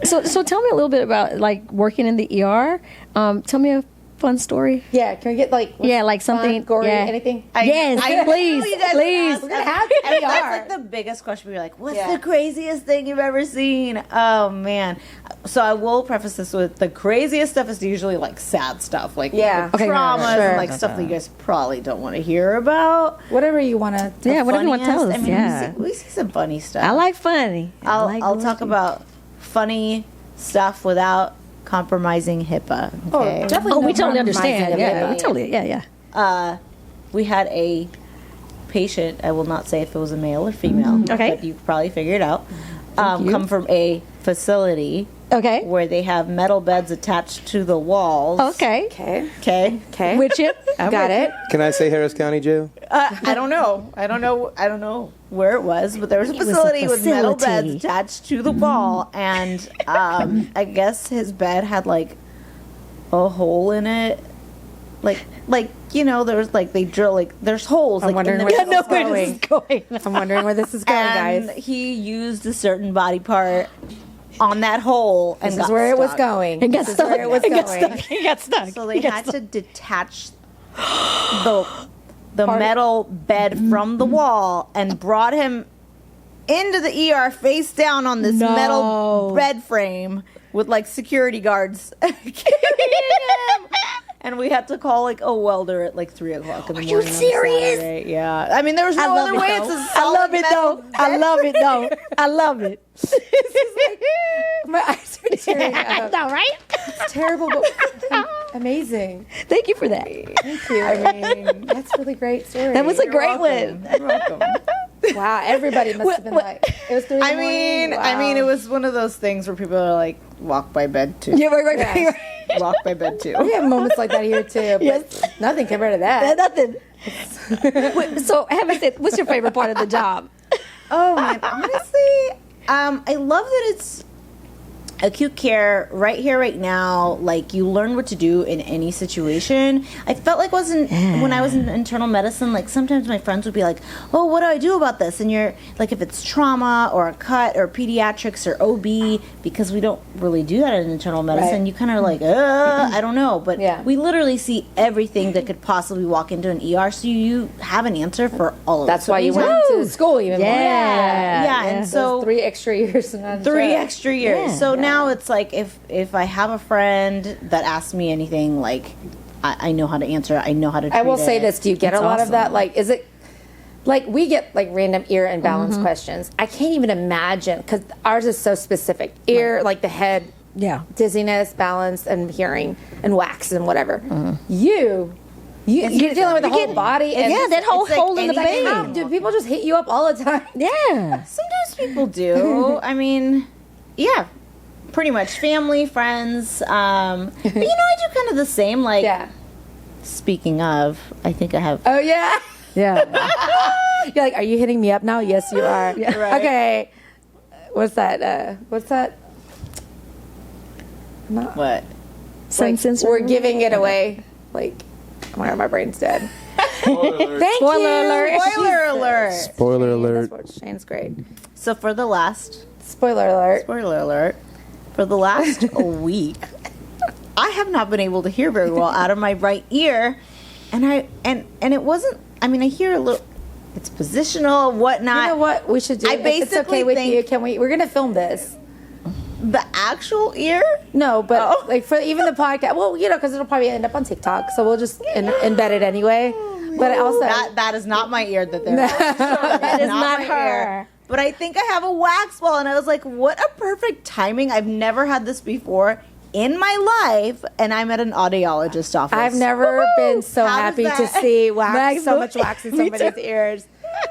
[SPEAKER 4] So tell me a little bit about like working in the ER. Tell me a fun story.
[SPEAKER 2] Yeah, can we get like
[SPEAKER 4] Like something
[SPEAKER 2] fun, gory,
[SPEAKER 4] yeah.
[SPEAKER 2] anything?
[SPEAKER 4] Yes, please,
[SPEAKER 3] you guys
[SPEAKER 4] please.
[SPEAKER 3] ask
[SPEAKER 2] We're gonna
[SPEAKER 3] that.
[SPEAKER 2] have to
[SPEAKER 3] And
[SPEAKER 2] be
[SPEAKER 3] that's
[SPEAKER 2] ER.
[SPEAKER 3] like the biggest question. We're like, what's
[SPEAKER 2] Yeah.
[SPEAKER 3] the craziest thing you've ever seen? Oh man! So I will preface this with the craziest stuff is usually like sad stuff, like
[SPEAKER 2] Yeah.
[SPEAKER 3] like
[SPEAKER 4] Okay,
[SPEAKER 3] traumas
[SPEAKER 2] sure.
[SPEAKER 3] and like stuff that you guys probably don't want to hear about.
[SPEAKER 2] Whatever you want to.
[SPEAKER 4] Yeah, whatever you want to tell us.
[SPEAKER 3] Funniest? I mean,
[SPEAKER 4] Yeah,
[SPEAKER 3] we see some funny stuff.
[SPEAKER 4] I like funny.
[SPEAKER 3] I'll talk about funny stuff without compromising HIPAA. Okay.
[SPEAKER 2] definitely.
[SPEAKER 4] Oh,
[SPEAKER 2] no
[SPEAKER 4] we totally
[SPEAKER 2] compromising
[SPEAKER 4] understand.
[SPEAKER 2] of
[SPEAKER 4] Yeah, we
[SPEAKER 2] it.
[SPEAKER 4] totally. Yeah.
[SPEAKER 3] We had a patient, I will not say if it was a male or female,
[SPEAKER 4] Okay.
[SPEAKER 3] but you could probably figure it out, come from a facility
[SPEAKER 4] Okay.
[SPEAKER 3] where they have metal beds attached to the walls.
[SPEAKER 4] Okay.
[SPEAKER 2] Okay.
[SPEAKER 3] Okay.
[SPEAKER 2] Okay.
[SPEAKER 4] Which it?
[SPEAKER 2] Got it.
[SPEAKER 1] Can I say Harris County Jail?
[SPEAKER 3] I don't know. I don't know where it was, but there was a
[SPEAKER 4] was a
[SPEAKER 3] facility with metal
[SPEAKER 4] facility.
[SPEAKER 3] beds attached to the wall, and I guess his bed had like a hole in it, like there was like they drill like there's holes.
[SPEAKER 2] I'm
[SPEAKER 3] like,
[SPEAKER 2] wondering
[SPEAKER 3] in
[SPEAKER 2] where
[SPEAKER 3] the
[SPEAKER 2] this
[SPEAKER 3] middle.
[SPEAKER 2] is going. I'm wondering where this is going,
[SPEAKER 3] And
[SPEAKER 2] guys.
[SPEAKER 3] he used a certain body part on that hole, and
[SPEAKER 2] This
[SPEAKER 3] got
[SPEAKER 2] is where it was
[SPEAKER 3] stuck.
[SPEAKER 2] going.
[SPEAKER 4] He got
[SPEAKER 2] This is
[SPEAKER 4] stuck.
[SPEAKER 2] where it was
[SPEAKER 4] He got
[SPEAKER 2] going.
[SPEAKER 4] stuck. He got stuck.
[SPEAKER 3] So they
[SPEAKER 4] He got
[SPEAKER 3] had
[SPEAKER 4] stuck.
[SPEAKER 3] to detach the metal bed from the wall and brought him into the ER face down on this
[SPEAKER 4] No.
[SPEAKER 3] metal bed frame with like security guards carrying him. And we had to call like a welder at like 3:00 in the morning.
[SPEAKER 4] you
[SPEAKER 3] on a
[SPEAKER 4] serious?
[SPEAKER 3] Saturday. Yeah. I mean, there was no
[SPEAKER 4] love
[SPEAKER 3] other
[SPEAKER 4] it,
[SPEAKER 3] way.
[SPEAKER 4] though.
[SPEAKER 3] It's a
[SPEAKER 4] I love
[SPEAKER 3] solid
[SPEAKER 4] it
[SPEAKER 3] metal
[SPEAKER 4] though. I
[SPEAKER 3] bed.
[SPEAKER 4] love it though. I love it.
[SPEAKER 2] My eyes are tearing up.
[SPEAKER 4] All right.
[SPEAKER 2] It's terrible, but amazing.
[SPEAKER 4] Thank you for that.
[SPEAKER 2] Thank you. I mean, that's a really great story.
[SPEAKER 4] That was a great
[SPEAKER 3] welcome.
[SPEAKER 4] one.
[SPEAKER 3] You're welcome.
[SPEAKER 2] Wow, everybody must have been like, it was 3 in the
[SPEAKER 3] I
[SPEAKER 2] morning.
[SPEAKER 3] mean,
[SPEAKER 2] Wow.
[SPEAKER 3] it was one of those things where people are like, walk by bed too.
[SPEAKER 4] Yeah, right.
[SPEAKER 2] Yes.
[SPEAKER 3] Walk by bed too.
[SPEAKER 2] We have moments like that here too, but
[SPEAKER 4] Yes.
[SPEAKER 2] nothing compared to that.
[SPEAKER 4] Nothing. Wait, so, having said, what's your favorite part of the job?
[SPEAKER 3] Oh man, honestly, I love that it's acute care right here, right now. Like you learn what to do in any situation. I felt like when I was in internal medicine, like sometimes my friends would be like, "Oh, what do I do about this?" And you're like, if it's trauma or a cut or pediatrics or OB, because we don't really do that in internal medicine,
[SPEAKER 2] Right.
[SPEAKER 3] you kind of like, I don't know. But
[SPEAKER 2] Yeah.
[SPEAKER 3] we literally see everything that could possibly walk into an ER, so you have an answer for all of
[SPEAKER 2] That's
[SPEAKER 3] it. So
[SPEAKER 2] why you
[SPEAKER 3] anytime-
[SPEAKER 2] went to school even more.
[SPEAKER 3] Yeah, and so
[SPEAKER 2] Those 3 extra years. And not
[SPEAKER 3] 3
[SPEAKER 2] joke.
[SPEAKER 3] extra years.
[SPEAKER 4] Yeah.
[SPEAKER 3] So now it's like if I have a friend that asks me anything, like I know how to answer it. I know how to treat
[SPEAKER 2] I will say
[SPEAKER 3] it.
[SPEAKER 2] this: do you get
[SPEAKER 4] That's
[SPEAKER 2] a lot of
[SPEAKER 4] awesome.
[SPEAKER 2] that? Like, is it like we get like random ear imbalance questions? I can't even imagine because ours is so specific. Ear, like the head,
[SPEAKER 4] Yeah.
[SPEAKER 2] dizziness, balance, and hearing, and wax, and whatever. You're dealing with the whole body. And
[SPEAKER 4] Yeah, that whole
[SPEAKER 3] it's like
[SPEAKER 4] hole in the
[SPEAKER 3] anything.
[SPEAKER 2] How,
[SPEAKER 4] vein.
[SPEAKER 2] do people just hit you up all the time?
[SPEAKER 4] Yeah.
[SPEAKER 3] Sometimes people do. I mean, yeah, pretty much family, friends. But I do kind of the same. Like,
[SPEAKER 2] Yeah.
[SPEAKER 3] speaking of, I think I have.
[SPEAKER 2] Oh yeah.
[SPEAKER 4] Yeah.
[SPEAKER 2] You're like, are you hitting me up now? Yes, you are.
[SPEAKER 3] Right.
[SPEAKER 2] Okay. What's that? What's that?
[SPEAKER 3] What?
[SPEAKER 2] like,
[SPEAKER 4] sensory
[SPEAKER 2] we're
[SPEAKER 4] removal?
[SPEAKER 2] giving it away. Like, oh my God, my brain's dead.
[SPEAKER 1] Spoiler
[SPEAKER 2] Thank
[SPEAKER 4] Spoiler
[SPEAKER 2] you.
[SPEAKER 4] alert.
[SPEAKER 3] Spoiler alert.
[SPEAKER 1] Spoiler alert.
[SPEAKER 2] That's what Shane's great.
[SPEAKER 3] So for the last
[SPEAKER 2] Spoiler alert.
[SPEAKER 3] for the last week, I have not been able to hear very well out of my right ear, and it wasn't. I mean, I hear a little. It's positional, whatnot.
[SPEAKER 2] You know what we should do?
[SPEAKER 3] I
[SPEAKER 2] If it's
[SPEAKER 3] basically
[SPEAKER 2] okay with
[SPEAKER 3] think-
[SPEAKER 2] you, can we? We're gonna film this.
[SPEAKER 3] The actual ear.
[SPEAKER 2] No, but
[SPEAKER 3] Oh.
[SPEAKER 2] like for even the podcast. Well, you know, because it'll probably end up on TikTok, so we'll just embed it anyway. But also,
[SPEAKER 3] That is not my ear that they're. That
[SPEAKER 2] is not
[SPEAKER 3] my
[SPEAKER 2] her.
[SPEAKER 3] ear. But I think I have a wax ball, and I was like, "What a perfect timing! I've never had this before in my life, and I'm at an audiologist office.
[SPEAKER 2] I've never been so
[SPEAKER 3] How does
[SPEAKER 2] happy to
[SPEAKER 3] that-
[SPEAKER 2] see wax, so much
[SPEAKER 4] Me
[SPEAKER 2] wax in somebody's
[SPEAKER 4] too.
[SPEAKER 2] ears.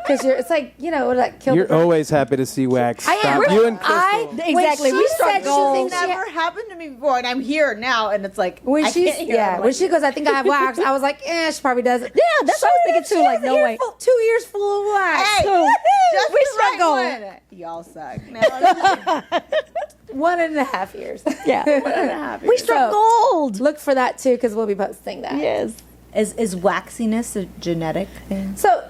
[SPEAKER 2] Because it's like, you know, like kill
[SPEAKER 1] You're
[SPEAKER 2] the
[SPEAKER 1] always happy to see wax.
[SPEAKER 2] I am.
[SPEAKER 1] Stop. You and Crystal.
[SPEAKER 4] Exactly.
[SPEAKER 2] When
[SPEAKER 4] We
[SPEAKER 2] she
[SPEAKER 4] struck
[SPEAKER 2] said she
[SPEAKER 4] gold.
[SPEAKER 2] thinks
[SPEAKER 3] It's
[SPEAKER 2] she-
[SPEAKER 3] never happened to me before, and I'm here now, and it's like
[SPEAKER 2] When
[SPEAKER 3] I
[SPEAKER 2] she,
[SPEAKER 3] can't hear. I'm
[SPEAKER 2] when
[SPEAKER 3] like,
[SPEAKER 2] she goes, I think I have wax. I was like, she probably doesn't.
[SPEAKER 4] Yeah, that's what I was thinking too.
[SPEAKER 2] She
[SPEAKER 4] Like,
[SPEAKER 2] has
[SPEAKER 4] no
[SPEAKER 2] an ear
[SPEAKER 4] way.
[SPEAKER 2] 2 years full of wax.
[SPEAKER 3] Hey,
[SPEAKER 4] So,
[SPEAKER 3] just
[SPEAKER 4] we
[SPEAKER 3] the
[SPEAKER 4] struck
[SPEAKER 3] right
[SPEAKER 4] gold.
[SPEAKER 3] one. Y'all suck. No,
[SPEAKER 2] 1.5 years.
[SPEAKER 4] Yeah. We struck gold.
[SPEAKER 2] Look for that too, because we'll be posting that.
[SPEAKER 4] Yes.
[SPEAKER 3] is waxiness a genetic thing?
[SPEAKER 2] So,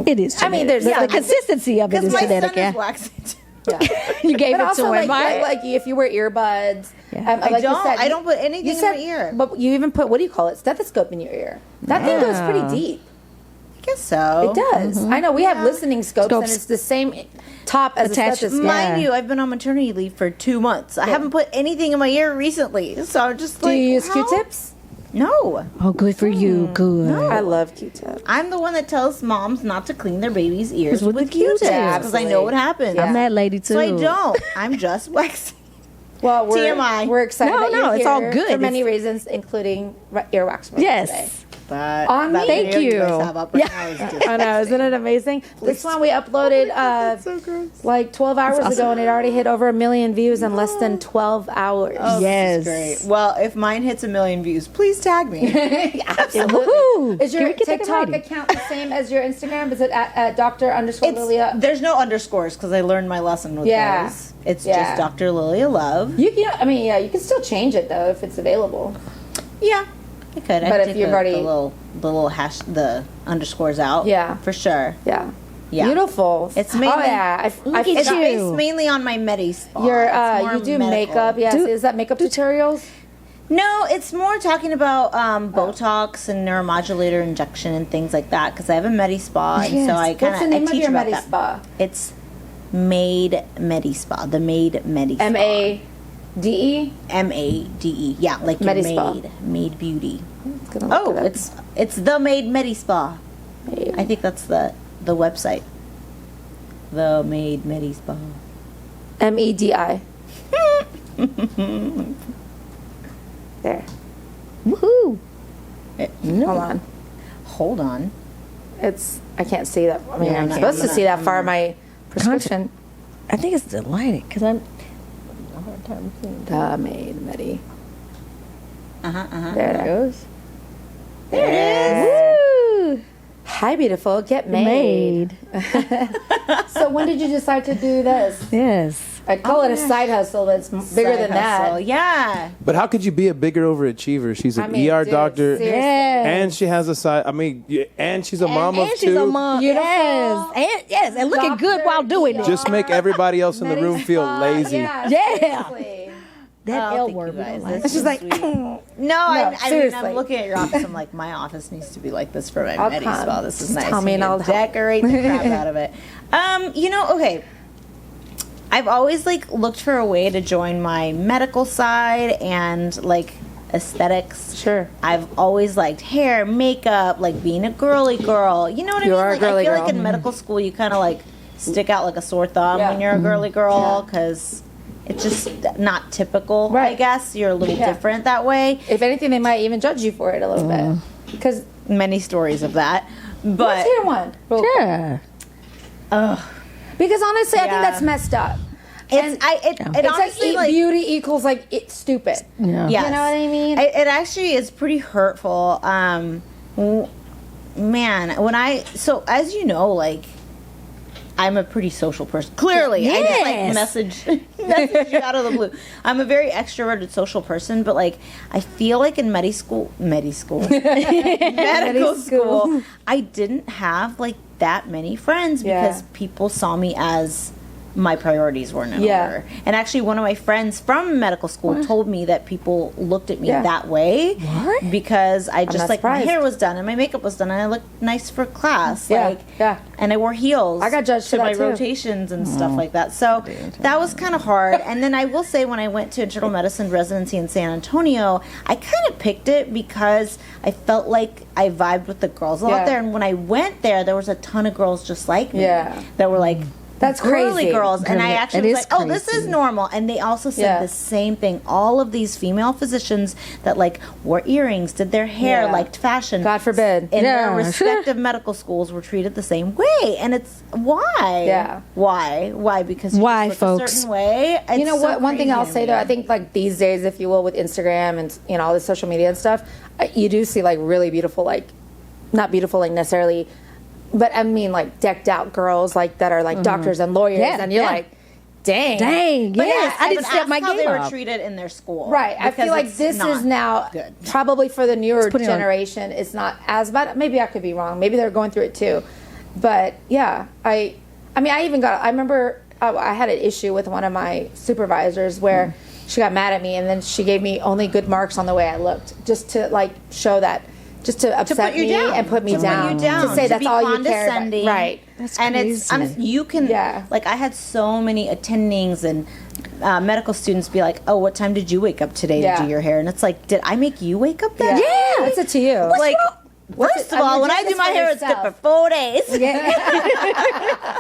[SPEAKER 4] It is.
[SPEAKER 2] I mean,
[SPEAKER 4] genetic.
[SPEAKER 2] there's-
[SPEAKER 4] the consistency of it
[SPEAKER 3] Because
[SPEAKER 4] is
[SPEAKER 3] my
[SPEAKER 4] genetic.
[SPEAKER 3] son
[SPEAKER 4] Yeah.
[SPEAKER 3] is waxy too.
[SPEAKER 2] yeah.
[SPEAKER 4] You gave
[SPEAKER 2] But
[SPEAKER 4] it
[SPEAKER 2] also,
[SPEAKER 4] to him.
[SPEAKER 2] like if you wear earbuds,
[SPEAKER 4] Yeah.
[SPEAKER 3] I
[SPEAKER 2] like you
[SPEAKER 3] don't.
[SPEAKER 2] said,
[SPEAKER 3] I don't put anything
[SPEAKER 2] you
[SPEAKER 3] in
[SPEAKER 2] said-
[SPEAKER 3] my ear.
[SPEAKER 2] But you even put, what do you call it? Stethoscope in your ear. That thing goes pretty deep.
[SPEAKER 3] I guess so.
[SPEAKER 2] It does. I know we have listening scopes, and
[SPEAKER 4] Scopes.
[SPEAKER 2] it's the same top as
[SPEAKER 4] Attached-
[SPEAKER 2] a stethoscope.
[SPEAKER 4] Yeah.
[SPEAKER 3] Mind you, I've been on maternity leave for 2 months. I haven't put anything in my ear recently, so I'm just
[SPEAKER 2] Do
[SPEAKER 3] like,
[SPEAKER 2] you use
[SPEAKER 3] how?
[SPEAKER 2] Q-tips?
[SPEAKER 3] No,
[SPEAKER 4] Oh, good for you. Good.
[SPEAKER 2] I love Q-tips.
[SPEAKER 3] I'm the one that tells moms not to clean their baby's ears
[SPEAKER 4] With
[SPEAKER 3] with,
[SPEAKER 4] the Q-tips.
[SPEAKER 3] Q-tips because I know what happens.
[SPEAKER 2] Yeah.
[SPEAKER 4] I'm that lady too.
[SPEAKER 3] So I don't. I'm just waxing.
[SPEAKER 2] Well, we're,
[SPEAKER 3] TMI.
[SPEAKER 2] we're excited.
[SPEAKER 4] No,
[SPEAKER 2] that you're
[SPEAKER 4] no, it's all
[SPEAKER 2] here
[SPEAKER 4] good.
[SPEAKER 2] for many
[SPEAKER 4] It's-
[SPEAKER 2] reasons, inclling earwax. for us today.
[SPEAKER 4] Yes.
[SPEAKER 3] But
[SPEAKER 2] On
[SPEAKER 3] that
[SPEAKER 2] me.
[SPEAKER 3] video
[SPEAKER 4] Thank
[SPEAKER 3] you guys
[SPEAKER 4] you.
[SPEAKER 3] have up right now is just
[SPEAKER 2] I know, isn't it amazing? This one we uploaded like 12 hours ago, and it already hit over 1 million views in less than 12 hours.
[SPEAKER 4] Yes.
[SPEAKER 3] great. Well, if mine hits 1 million views, please tag me.
[SPEAKER 2] Absolutely.
[SPEAKER 4] Woohoo.
[SPEAKER 2] Is your
[SPEAKER 4] Can we get that in
[SPEAKER 2] TikTok
[SPEAKER 4] writing?
[SPEAKER 2] account the same as your Instagram? Is it at Dr_Liliya?
[SPEAKER 3] There's no underscores because I learned my lesson with
[SPEAKER 2] Yeah.
[SPEAKER 3] those. It's
[SPEAKER 2] Yeah.
[SPEAKER 3] just Dr. Liliya Love.
[SPEAKER 2] You can, I mean, yeah, you can still change it though if it's available.
[SPEAKER 3] Yeah, I could.
[SPEAKER 2] But
[SPEAKER 3] I'd
[SPEAKER 2] if
[SPEAKER 3] take
[SPEAKER 2] you've already-
[SPEAKER 3] the little hash, the underscores out.
[SPEAKER 2] Yeah.
[SPEAKER 3] for sure.
[SPEAKER 2] Yeah.
[SPEAKER 3] Yeah.
[SPEAKER 2] Beautiful.
[SPEAKER 3] It's mainly-
[SPEAKER 2] Oh yeah.
[SPEAKER 4] Look at
[SPEAKER 3] It's
[SPEAKER 4] you.
[SPEAKER 3] based mainly on my medi-spa.
[SPEAKER 2] Your
[SPEAKER 3] It's more
[SPEAKER 2] you do
[SPEAKER 3] medical.
[SPEAKER 2] makeup. Yes.
[SPEAKER 4] Do-
[SPEAKER 2] Is that makeup tutorials?
[SPEAKER 3] No, it's more talking about Botox and neuromodulator injection and things like that because I have a medi-spa and so I kind
[SPEAKER 2] What's the name
[SPEAKER 3] I
[SPEAKER 2] of
[SPEAKER 3] teach
[SPEAKER 2] your
[SPEAKER 3] about
[SPEAKER 2] medi
[SPEAKER 3] that.
[SPEAKER 2] spa?
[SPEAKER 3] It's Made Medi-Spa, the Made Medi-Spa.
[SPEAKER 2] MADE.
[SPEAKER 3] MADE. Yeah, like your
[SPEAKER 2] Medi-spa.
[SPEAKER 3] Made Beauty.
[SPEAKER 2] Gonna look
[SPEAKER 3] Oh,
[SPEAKER 2] it up.
[SPEAKER 3] it's the Made Medi-Spa.
[SPEAKER 2] Made.
[SPEAKER 3] I think that's the website. The Made Medi-Spa.
[SPEAKER 2] MEDI. There.
[SPEAKER 4] Woohoo.
[SPEAKER 2] Hold on.
[SPEAKER 3] Hold on.
[SPEAKER 2] I can't see that. I mean,
[SPEAKER 3] Yeah,
[SPEAKER 2] I'm
[SPEAKER 3] I'm
[SPEAKER 2] supposed to
[SPEAKER 3] not-
[SPEAKER 2] see that far in my prescription.
[SPEAKER 4] I think it's the lighting because I'm.
[SPEAKER 2] The Made Medi.
[SPEAKER 3] Uh-huh.
[SPEAKER 2] There it
[SPEAKER 4] Goes.
[SPEAKER 2] is. Hi, beautiful. Get made.
[SPEAKER 4] Made.
[SPEAKER 2] So when did you decide to do this?
[SPEAKER 4] Yes.
[SPEAKER 2] I'd call it a side hustle, but it's bigger than
[SPEAKER 3] Hustle.
[SPEAKER 2] that.
[SPEAKER 3] Yeah.
[SPEAKER 1] But how could you be a bigger overachiever? She's an
[SPEAKER 2] I mean,
[SPEAKER 1] ER
[SPEAKER 2] dude,
[SPEAKER 1] doctor,
[SPEAKER 2] seriously.
[SPEAKER 4] Yes.
[SPEAKER 1] and she has a side. I mean, and she's a mom of
[SPEAKER 4] and
[SPEAKER 1] two.
[SPEAKER 4] she's a mom.
[SPEAKER 2] Beautiful.
[SPEAKER 4] Yes, and looking good
[SPEAKER 2] Doctor,
[SPEAKER 4] while doing it.
[SPEAKER 1] Just make everybody else in the room feel lazy.
[SPEAKER 2] Yeah.
[SPEAKER 4] Yeah.
[SPEAKER 2] seriously.
[SPEAKER 4] That
[SPEAKER 3] Oh,
[SPEAKER 4] L
[SPEAKER 3] thank
[SPEAKER 4] word.
[SPEAKER 3] you
[SPEAKER 4] we
[SPEAKER 3] guys.
[SPEAKER 4] don't like.
[SPEAKER 3] This
[SPEAKER 2] She's
[SPEAKER 3] is
[SPEAKER 2] like,
[SPEAKER 3] sweet. No, I mean,
[SPEAKER 2] seriously.
[SPEAKER 3] I'm looking at your office. I'm like, my office needs to be like this for my
[SPEAKER 2] I'll
[SPEAKER 3] medi-spa.
[SPEAKER 2] come.
[SPEAKER 3] This is
[SPEAKER 2] Just
[SPEAKER 3] nice.
[SPEAKER 2] tell me and I'll help.
[SPEAKER 3] decorate the crap out of it. Okay. I've always like looked for a way to join my medical side and like aesthetics.
[SPEAKER 2] Sure.
[SPEAKER 3] I've always liked hair, makeup, like being a girly girl. You know what I
[SPEAKER 2] You
[SPEAKER 3] mean?
[SPEAKER 2] are a
[SPEAKER 3] Like,
[SPEAKER 2] girly
[SPEAKER 3] I feel
[SPEAKER 2] girl.
[SPEAKER 3] like in medical school you kind of like stick out like a sore thumb
[SPEAKER 2] Yeah.
[SPEAKER 3] when you're a girly girl
[SPEAKER 2] Yeah.
[SPEAKER 3] because it's just not typical. I
[SPEAKER 2] Right.
[SPEAKER 3] guess you're a little
[SPEAKER 2] Yeah.
[SPEAKER 3] different that way.
[SPEAKER 2] If anything, they might even judge you for it a little bit. Because
[SPEAKER 3] Many stories of that, but
[SPEAKER 2] let's hear one.
[SPEAKER 4] Yeah.
[SPEAKER 2] Because honestly, I think
[SPEAKER 3] Yeah.
[SPEAKER 2] that's messed up.
[SPEAKER 3] it
[SPEAKER 2] It's
[SPEAKER 3] honestly
[SPEAKER 2] like beauty equals like it's stupid.
[SPEAKER 4] Yeah.
[SPEAKER 3] Yes.
[SPEAKER 2] You know what I mean?
[SPEAKER 3] It actually is pretty hurtful. Man, so as you know, like I'm a pretty social person. Clearly, I just like message you out of the blue. I'm a very extroverted social person, but like I feel like in medical school, I didn't have like that many friends because people saw me as my priorities were no longer. And actually, one of my friends from medical school told me that people looked at me that way because I just like my hair was done and my makeup was done and I looked nice for class. And I wore heels.
[SPEAKER 2] I got judged
[SPEAKER 3] to
[SPEAKER 2] for
[SPEAKER 3] my
[SPEAKER 2] that too.
[SPEAKER 3] rotations and stuff like that. So that was kind of hard. And then I will say, when I went to internal medicine residency in San Antonio, I kind of picked it because I felt like I vibed with the girls a lot there. And when I went there was a ton of girls just like me that were like,
[SPEAKER 2] that's
[SPEAKER 3] girly
[SPEAKER 2] crazy.
[SPEAKER 3] girls, and I actually was like, "Oh, this is
[SPEAKER 4] crazy.
[SPEAKER 3] normal." And they also said the same thing. All of these female physicians that like wore earrings, did their hair, liked fashion.
[SPEAKER 2] God forbid.
[SPEAKER 3] In their respective medical schools, were treated the same way, and it's why?
[SPEAKER 2] Yeah.
[SPEAKER 3] Why? Because you
[SPEAKER 4] Why,
[SPEAKER 3] just look
[SPEAKER 4] folks?
[SPEAKER 3] a certain way.
[SPEAKER 2] You know
[SPEAKER 3] It's
[SPEAKER 2] what?
[SPEAKER 3] so
[SPEAKER 2] One thing
[SPEAKER 3] crazy
[SPEAKER 2] I'll
[SPEAKER 3] to
[SPEAKER 2] say
[SPEAKER 3] me.
[SPEAKER 2] though, I think like these days, if you will, with Instagram and all this social media and stuff, you do see like really beautiful, like not beautiful like necessarily. But I mean, like decked out girls, like that are like doctors and lawyers, and you're like, dang,
[SPEAKER 3] But
[SPEAKER 4] yes, I didn't step my
[SPEAKER 3] how
[SPEAKER 4] game
[SPEAKER 3] they were
[SPEAKER 4] up.
[SPEAKER 3] treated in their school,
[SPEAKER 2] right? I
[SPEAKER 3] because
[SPEAKER 2] feel like
[SPEAKER 3] it's
[SPEAKER 2] this
[SPEAKER 3] not
[SPEAKER 2] is now
[SPEAKER 3] good.
[SPEAKER 2] probably for the newer
[SPEAKER 4] putting on-
[SPEAKER 2] generation. It's not as bad. Maybe I could be wrong. Maybe they're going through it too. But yeah, I mean, I remember I had an issue with one of my supervisors where she got mad at me, and then she gave me only good marks on the way I looked, just to like show that. Just to upset
[SPEAKER 3] put you
[SPEAKER 2] me
[SPEAKER 3] down.
[SPEAKER 2] and put me
[SPEAKER 3] To put
[SPEAKER 2] down.
[SPEAKER 3] you down.
[SPEAKER 2] To say
[SPEAKER 3] To
[SPEAKER 2] that's
[SPEAKER 3] be
[SPEAKER 2] all you care about.
[SPEAKER 3] condescending.
[SPEAKER 2] Right.
[SPEAKER 4] That's
[SPEAKER 3] and
[SPEAKER 4] crazy.
[SPEAKER 3] you can
[SPEAKER 2] Yeah.
[SPEAKER 3] like I had so many attendings and medical students be like, "Oh, what time did you wake up today to do your hair?" And it's like, did I make you wake up that?
[SPEAKER 2] Yeah. What's it to you?
[SPEAKER 3] Like,
[SPEAKER 2] What's
[SPEAKER 3] first
[SPEAKER 2] it-
[SPEAKER 3] of all,
[SPEAKER 2] you're
[SPEAKER 3] when I
[SPEAKER 2] doing
[SPEAKER 3] do my
[SPEAKER 2] this for
[SPEAKER 3] hair, it's good
[SPEAKER 2] yourself.
[SPEAKER 3] for 4 days.
[SPEAKER 2] Yeah.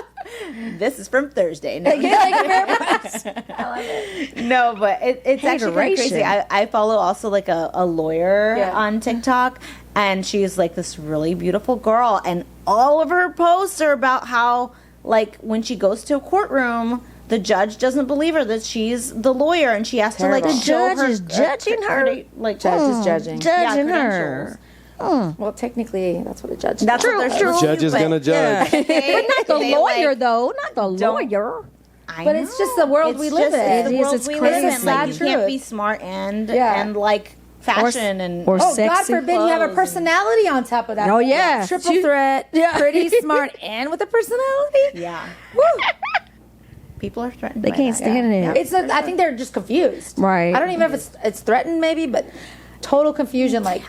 [SPEAKER 3] This is from Thursday. No,
[SPEAKER 2] Thank you very much.
[SPEAKER 3] no, but it's actually kind of crazy.
[SPEAKER 4] Hateration.
[SPEAKER 3] I follow also like a lawyer
[SPEAKER 2] Yeah.
[SPEAKER 3] on TikTok, and she's like this really beautiful girl, and all of her posts are about how like when she goes to a courtroom, the judge doesn't believe her that she's the lawyer, and she has to like
[SPEAKER 2] Terrible. The
[SPEAKER 3] show
[SPEAKER 4] judge
[SPEAKER 3] her
[SPEAKER 4] is judging her.
[SPEAKER 3] like
[SPEAKER 2] Judge is judging.
[SPEAKER 4] Judging
[SPEAKER 3] Yeah,
[SPEAKER 4] her.
[SPEAKER 2] Well, technically, that's what a judge
[SPEAKER 3] That's
[SPEAKER 2] does.
[SPEAKER 3] what they're
[SPEAKER 4] True.
[SPEAKER 3] supposed to
[SPEAKER 1] Judge
[SPEAKER 3] do,
[SPEAKER 1] is
[SPEAKER 3] but
[SPEAKER 1] gonna judge.
[SPEAKER 3] they-
[SPEAKER 4] But not the
[SPEAKER 3] they,
[SPEAKER 4] lawyer,
[SPEAKER 3] like,
[SPEAKER 4] though. Not the
[SPEAKER 3] don't-
[SPEAKER 4] lawyer.
[SPEAKER 3] I
[SPEAKER 2] But it's
[SPEAKER 3] know.
[SPEAKER 2] just the world we live in.
[SPEAKER 3] It's the
[SPEAKER 4] It is,
[SPEAKER 3] world
[SPEAKER 4] it's
[SPEAKER 3] we
[SPEAKER 4] crazy.
[SPEAKER 3] live in.
[SPEAKER 2] It's a
[SPEAKER 3] Like
[SPEAKER 2] sad
[SPEAKER 3] you can't
[SPEAKER 2] truth.
[SPEAKER 3] be smart and
[SPEAKER 2] Yeah.
[SPEAKER 3] like fashion and
[SPEAKER 4] or
[SPEAKER 2] Oh,
[SPEAKER 4] sexy.
[SPEAKER 2] God forbid you have a
[SPEAKER 3] clothes
[SPEAKER 2] personality on top of that.
[SPEAKER 4] Oh, yeah.
[SPEAKER 2] Triple
[SPEAKER 4] She-
[SPEAKER 2] threat,
[SPEAKER 4] Yeah.
[SPEAKER 2] pretty smart, and with a personality.
[SPEAKER 3] yeah.
[SPEAKER 2] Woo.
[SPEAKER 3] People are threatened.
[SPEAKER 4] They
[SPEAKER 3] by
[SPEAKER 4] can't
[SPEAKER 3] that.
[SPEAKER 4] stand it.
[SPEAKER 2] It's I think they're just confused.
[SPEAKER 4] Right.
[SPEAKER 2] I don't even know if it's threatened maybe, but total confusion. Like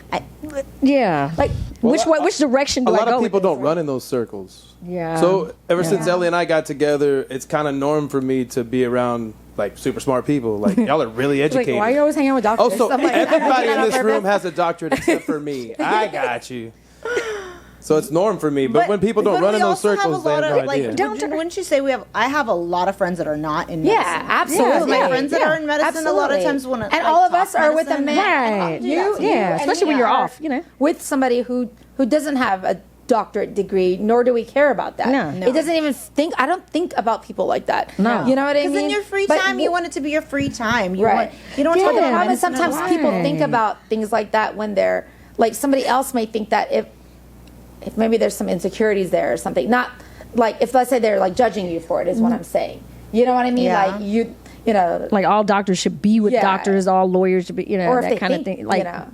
[SPEAKER 4] Yeah.
[SPEAKER 2] like
[SPEAKER 4] Which direction
[SPEAKER 1] A
[SPEAKER 4] do I
[SPEAKER 1] lot
[SPEAKER 4] go
[SPEAKER 1] of people
[SPEAKER 4] with this?
[SPEAKER 1] don't run in those circles.
[SPEAKER 4] Yeah.
[SPEAKER 1] So ever since Ellie and I got together, it's kind of norm for me to be around like super smart people. Like y'all are really
[SPEAKER 2] like
[SPEAKER 1] educated.
[SPEAKER 2] why are you always hanging out with doctors?
[SPEAKER 1] Oh, so
[SPEAKER 2] I'm like,
[SPEAKER 1] everybody in
[SPEAKER 2] on
[SPEAKER 1] this
[SPEAKER 2] purpose.
[SPEAKER 1] room has a doctorate except for me. I got you. So it's norm for me. But when people don't
[SPEAKER 3] but
[SPEAKER 1] run
[SPEAKER 3] we
[SPEAKER 1] in those
[SPEAKER 3] also have
[SPEAKER 1] circles,
[SPEAKER 3] a
[SPEAKER 1] they
[SPEAKER 3] lot
[SPEAKER 1] have no
[SPEAKER 3] of, like,
[SPEAKER 1] idea.
[SPEAKER 3] wouldn't you say I have a lot of friends that are not in
[SPEAKER 2] Yeah,
[SPEAKER 3] medicine.
[SPEAKER 2] absolutely.
[SPEAKER 3] My friends that are in medicine, a lot of
[SPEAKER 2] Absolutely.
[SPEAKER 3] times want to.
[SPEAKER 2] And all of us are with a man.
[SPEAKER 4] Right.
[SPEAKER 2] You,
[SPEAKER 4] Yeah,
[SPEAKER 2] and
[SPEAKER 4] especially when
[SPEAKER 2] me
[SPEAKER 4] you're
[SPEAKER 2] are
[SPEAKER 4] off, you know.
[SPEAKER 2] with somebody who doesn't have a doctorate degree, nor do we care about that.
[SPEAKER 4] No.
[SPEAKER 2] It doesn't even think. I don't think about people like that.
[SPEAKER 4] No.
[SPEAKER 2] You know what I mean?
[SPEAKER 3] Because in your free
[SPEAKER 2] But
[SPEAKER 3] time, you want it to be your free time. You
[SPEAKER 2] Right.
[SPEAKER 3] You don't
[SPEAKER 2] But
[SPEAKER 3] talk
[SPEAKER 2] the
[SPEAKER 3] about
[SPEAKER 2] problem is
[SPEAKER 3] medicine
[SPEAKER 2] sometimes
[SPEAKER 3] at all.
[SPEAKER 2] people think about things like that when they're like somebody else may think that if maybe there's some insecurities there or something. Not like if let's say they're like judging you for it is what I'm saying. You know what I mean?
[SPEAKER 3] Yeah.
[SPEAKER 2] Like you know,
[SPEAKER 4] Like all doctors should be with
[SPEAKER 2] Yeah.
[SPEAKER 4] doctors, all lawyers should be, you know,
[SPEAKER 2] or if
[SPEAKER 4] that
[SPEAKER 2] they
[SPEAKER 4] kind of
[SPEAKER 2] think,
[SPEAKER 4] thing. Like
[SPEAKER 2] you know.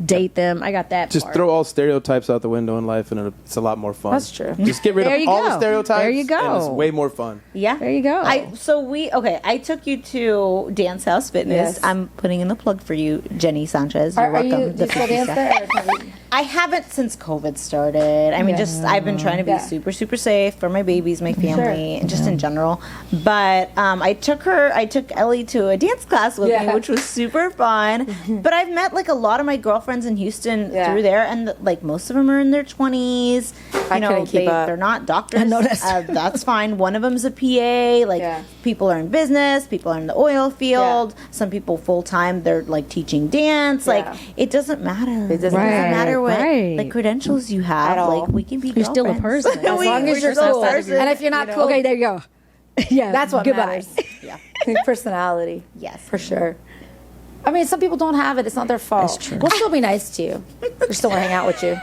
[SPEAKER 4] date them. I got that.
[SPEAKER 1] Just
[SPEAKER 4] part.
[SPEAKER 1] throw all stereotypes out the window in life, and it's a lot more fun.
[SPEAKER 2] That's true.
[SPEAKER 1] Just get rid
[SPEAKER 4] There
[SPEAKER 1] of
[SPEAKER 4] you
[SPEAKER 1] all
[SPEAKER 4] go.
[SPEAKER 1] the stereotypes.
[SPEAKER 4] There you go.
[SPEAKER 1] And it's way more fun.
[SPEAKER 3] Yeah.
[SPEAKER 4] There you go.
[SPEAKER 3] I took you to Dance House Fitness.
[SPEAKER 2] Yes.
[SPEAKER 3] I'm putting in the plug for you, Jenny Sanchez. You're
[SPEAKER 2] Are
[SPEAKER 3] welcome.
[SPEAKER 2] you, do you still dance there? Or have you-
[SPEAKER 3] I haven't since COVID started. I mean, I've been trying to be
[SPEAKER 2] Yeah.
[SPEAKER 3] super, super safe for my babies, my family, and just in general. But I took Ellie to a dance class with me, which was super fun. But I've met like a lot of my girlfriends in Houston through there, and like most of them are in their 20s.
[SPEAKER 2] I couldn't keep up.
[SPEAKER 3] They're not doctors.
[SPEAKER 4] I know that's-
[SPEAKER 3] that's fine. One of them's a PA. Like people are in business, people are in the oil field. Some people full time. They're like teaching dance. Like it doesn't matter. It doesn't matter what like credentials you have.
[SPEAKER 2] At all.
[SPEAKER 3] Like we can be.
[SPEAKER 4] You're still a
[SPEAKER 3] girlfriends.
[SPEAKER 4] person.
[SPEAKER 2] As long as you're
[SPEAKER 3] still
[SPEAKER 2] cool.
[SPEAKER 3] a person,
[SPEAKER 2] And if you're not cool,
[SPEAKER 4] Okay, there you go. Yeah,
[SPEAKER 2] that's what
[SPEAKER 4] goodbye.
[SPEAKER 2] matters.
[SPEAKER 3] Yeah.
[SPEAKER 2] Personality.
[SPEAKER 3] Yes.
[SPEAKER 2] For sure. I mean, some people don't have it. It's not their fault.
[SPEAKER 4] That's true.
[SPEAKER 2] We'll still be nice to you. We still want to hang out with you.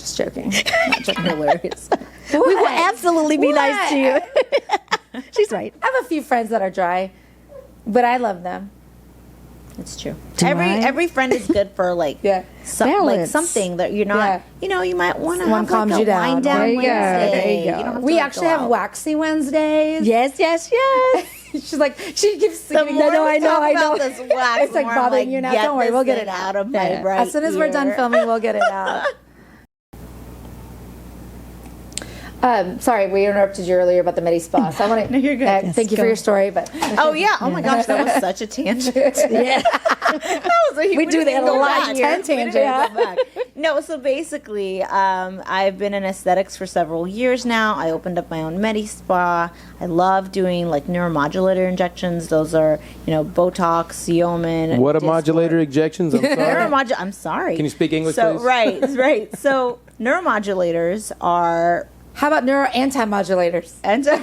[SPEAKER 2] just joking. Not joking.
[SPEAKER 3] Hilarious.
[SPEAKER 4] We will absolutely be nice to you.
[SPEAKER 2] What?
[SPEAKER 4] She's right.
[SPEAKER 2] I have a few friends that are dry, but I love them.
[SPEAKER 3] It's true.
[SPEAKER 4] Dry?
[SPEAKER 3] Every friend is good for like
[SPEAKER 2] Yeah.
[SPEAKER 3] like
[SPEAKER 4] Balance.
[SPEAKER 3] something that you're not.
[SPEAKER 2] Yeah.
[SPEAKER 3] You know, you might want to
[SPEAKER 2] One
[SPEAKER 3] have like
[SPEAKER 2] calms
[SPEAKER 3] a
[SPEAKER 2] you down.
[SPEAKER 3] wind down
[SPEAKER 4] There you go.
[SPEAKER 3] Wednesday.
[SPEAKER 4] There you go.
[SPEAKER 3] don't have to,
[SPEAKER 2] We
[SPEAKER 3] like,
[SPEAKER 2] actually
[SPEAKER 3] go
[SPEAKER 2] have
[SPEAKER 3] out.
[SPEAKER 2] waxy Wednesdays.
[SPEAKER 4] Yes, yes, yes.
[SPEAKER 2] She's like, she keeps
[SPEAKER 3] The
[SPEAKER 2] singing.
[SPEAKER 3] more
[SPEAKER 4] no,
[SPEAKER 3] we
[SPEAKER 4] I know,
[SPEAKER 3] talk
[SPEAKER 4] I
[SPEAKER 3] about
[SPEAKER 4] know.
[SPEAKER 3] this wax,
[SPEAKER 2] It's like
[SPEAKER 3] the more
[SPEAKER 2] bothering
[SPEAKER 3] I'm
[SPEAKER 2] you now.
[SPEAKER 3] Get
[SPEAKER 2] Don't worry,
[SPEAKER 3] this
[SPEAKER 2] we'll get
[SPEAKER 3] thing
[SPEAKER 2] it
[SPEAKER 3] out
[SPEAKER 2] out.
[SPEAKER 3] of my
[SPEAKER 4] Yeah.
[SPEAKER 3] right
[SPEAKER 2] As soon as we're done
[SPEAKER 3] ear.
[SPEAKER 2] filming, we'll get it out. Sorry, we interrupted you earlier about the medi-spa. So I want to
[SPEAKER 3] No, you're good.
[SPEAKER 2] thank you for your story, but
[SPEAKER 3] Oh yeah! Oh my gosh, that was such a tangent.
[SPEAKER 4] Yeah.
[SPEAKER 3] That was a,
[SPEAKER 4] We do
[SPEAKER 3] didn't
[SPEAKER 4] that a
[SPEAKER 3] go
[SPEAKER 4] lot
[SPEAKER 3] back.
[SPEAKER 4] here.
[SPEAKER 3] We didn't go back. No, so basically, I've been in aesthetics for several years now. I opened up my own medi-spa. I love doing like neuromodulator injections. Those are, Botox, Xeomin.
[SPEAKER 1] What a
[SPEAKER 3] Dysport.
[SPEAKER 1] modulator injections. I'm sorry.
[SPEAKER 3] I'm sorry.
[SPEAKER 1] Can you speak English,
[SPEAKER 3] So
[SPEAKER 1] please?
[SPEAKER 3] right. So neuromodulators are
[SPEAKER 2] how about anti-modulators?
[SPEAKER 3] and
[SPEAKER 2] Sorry.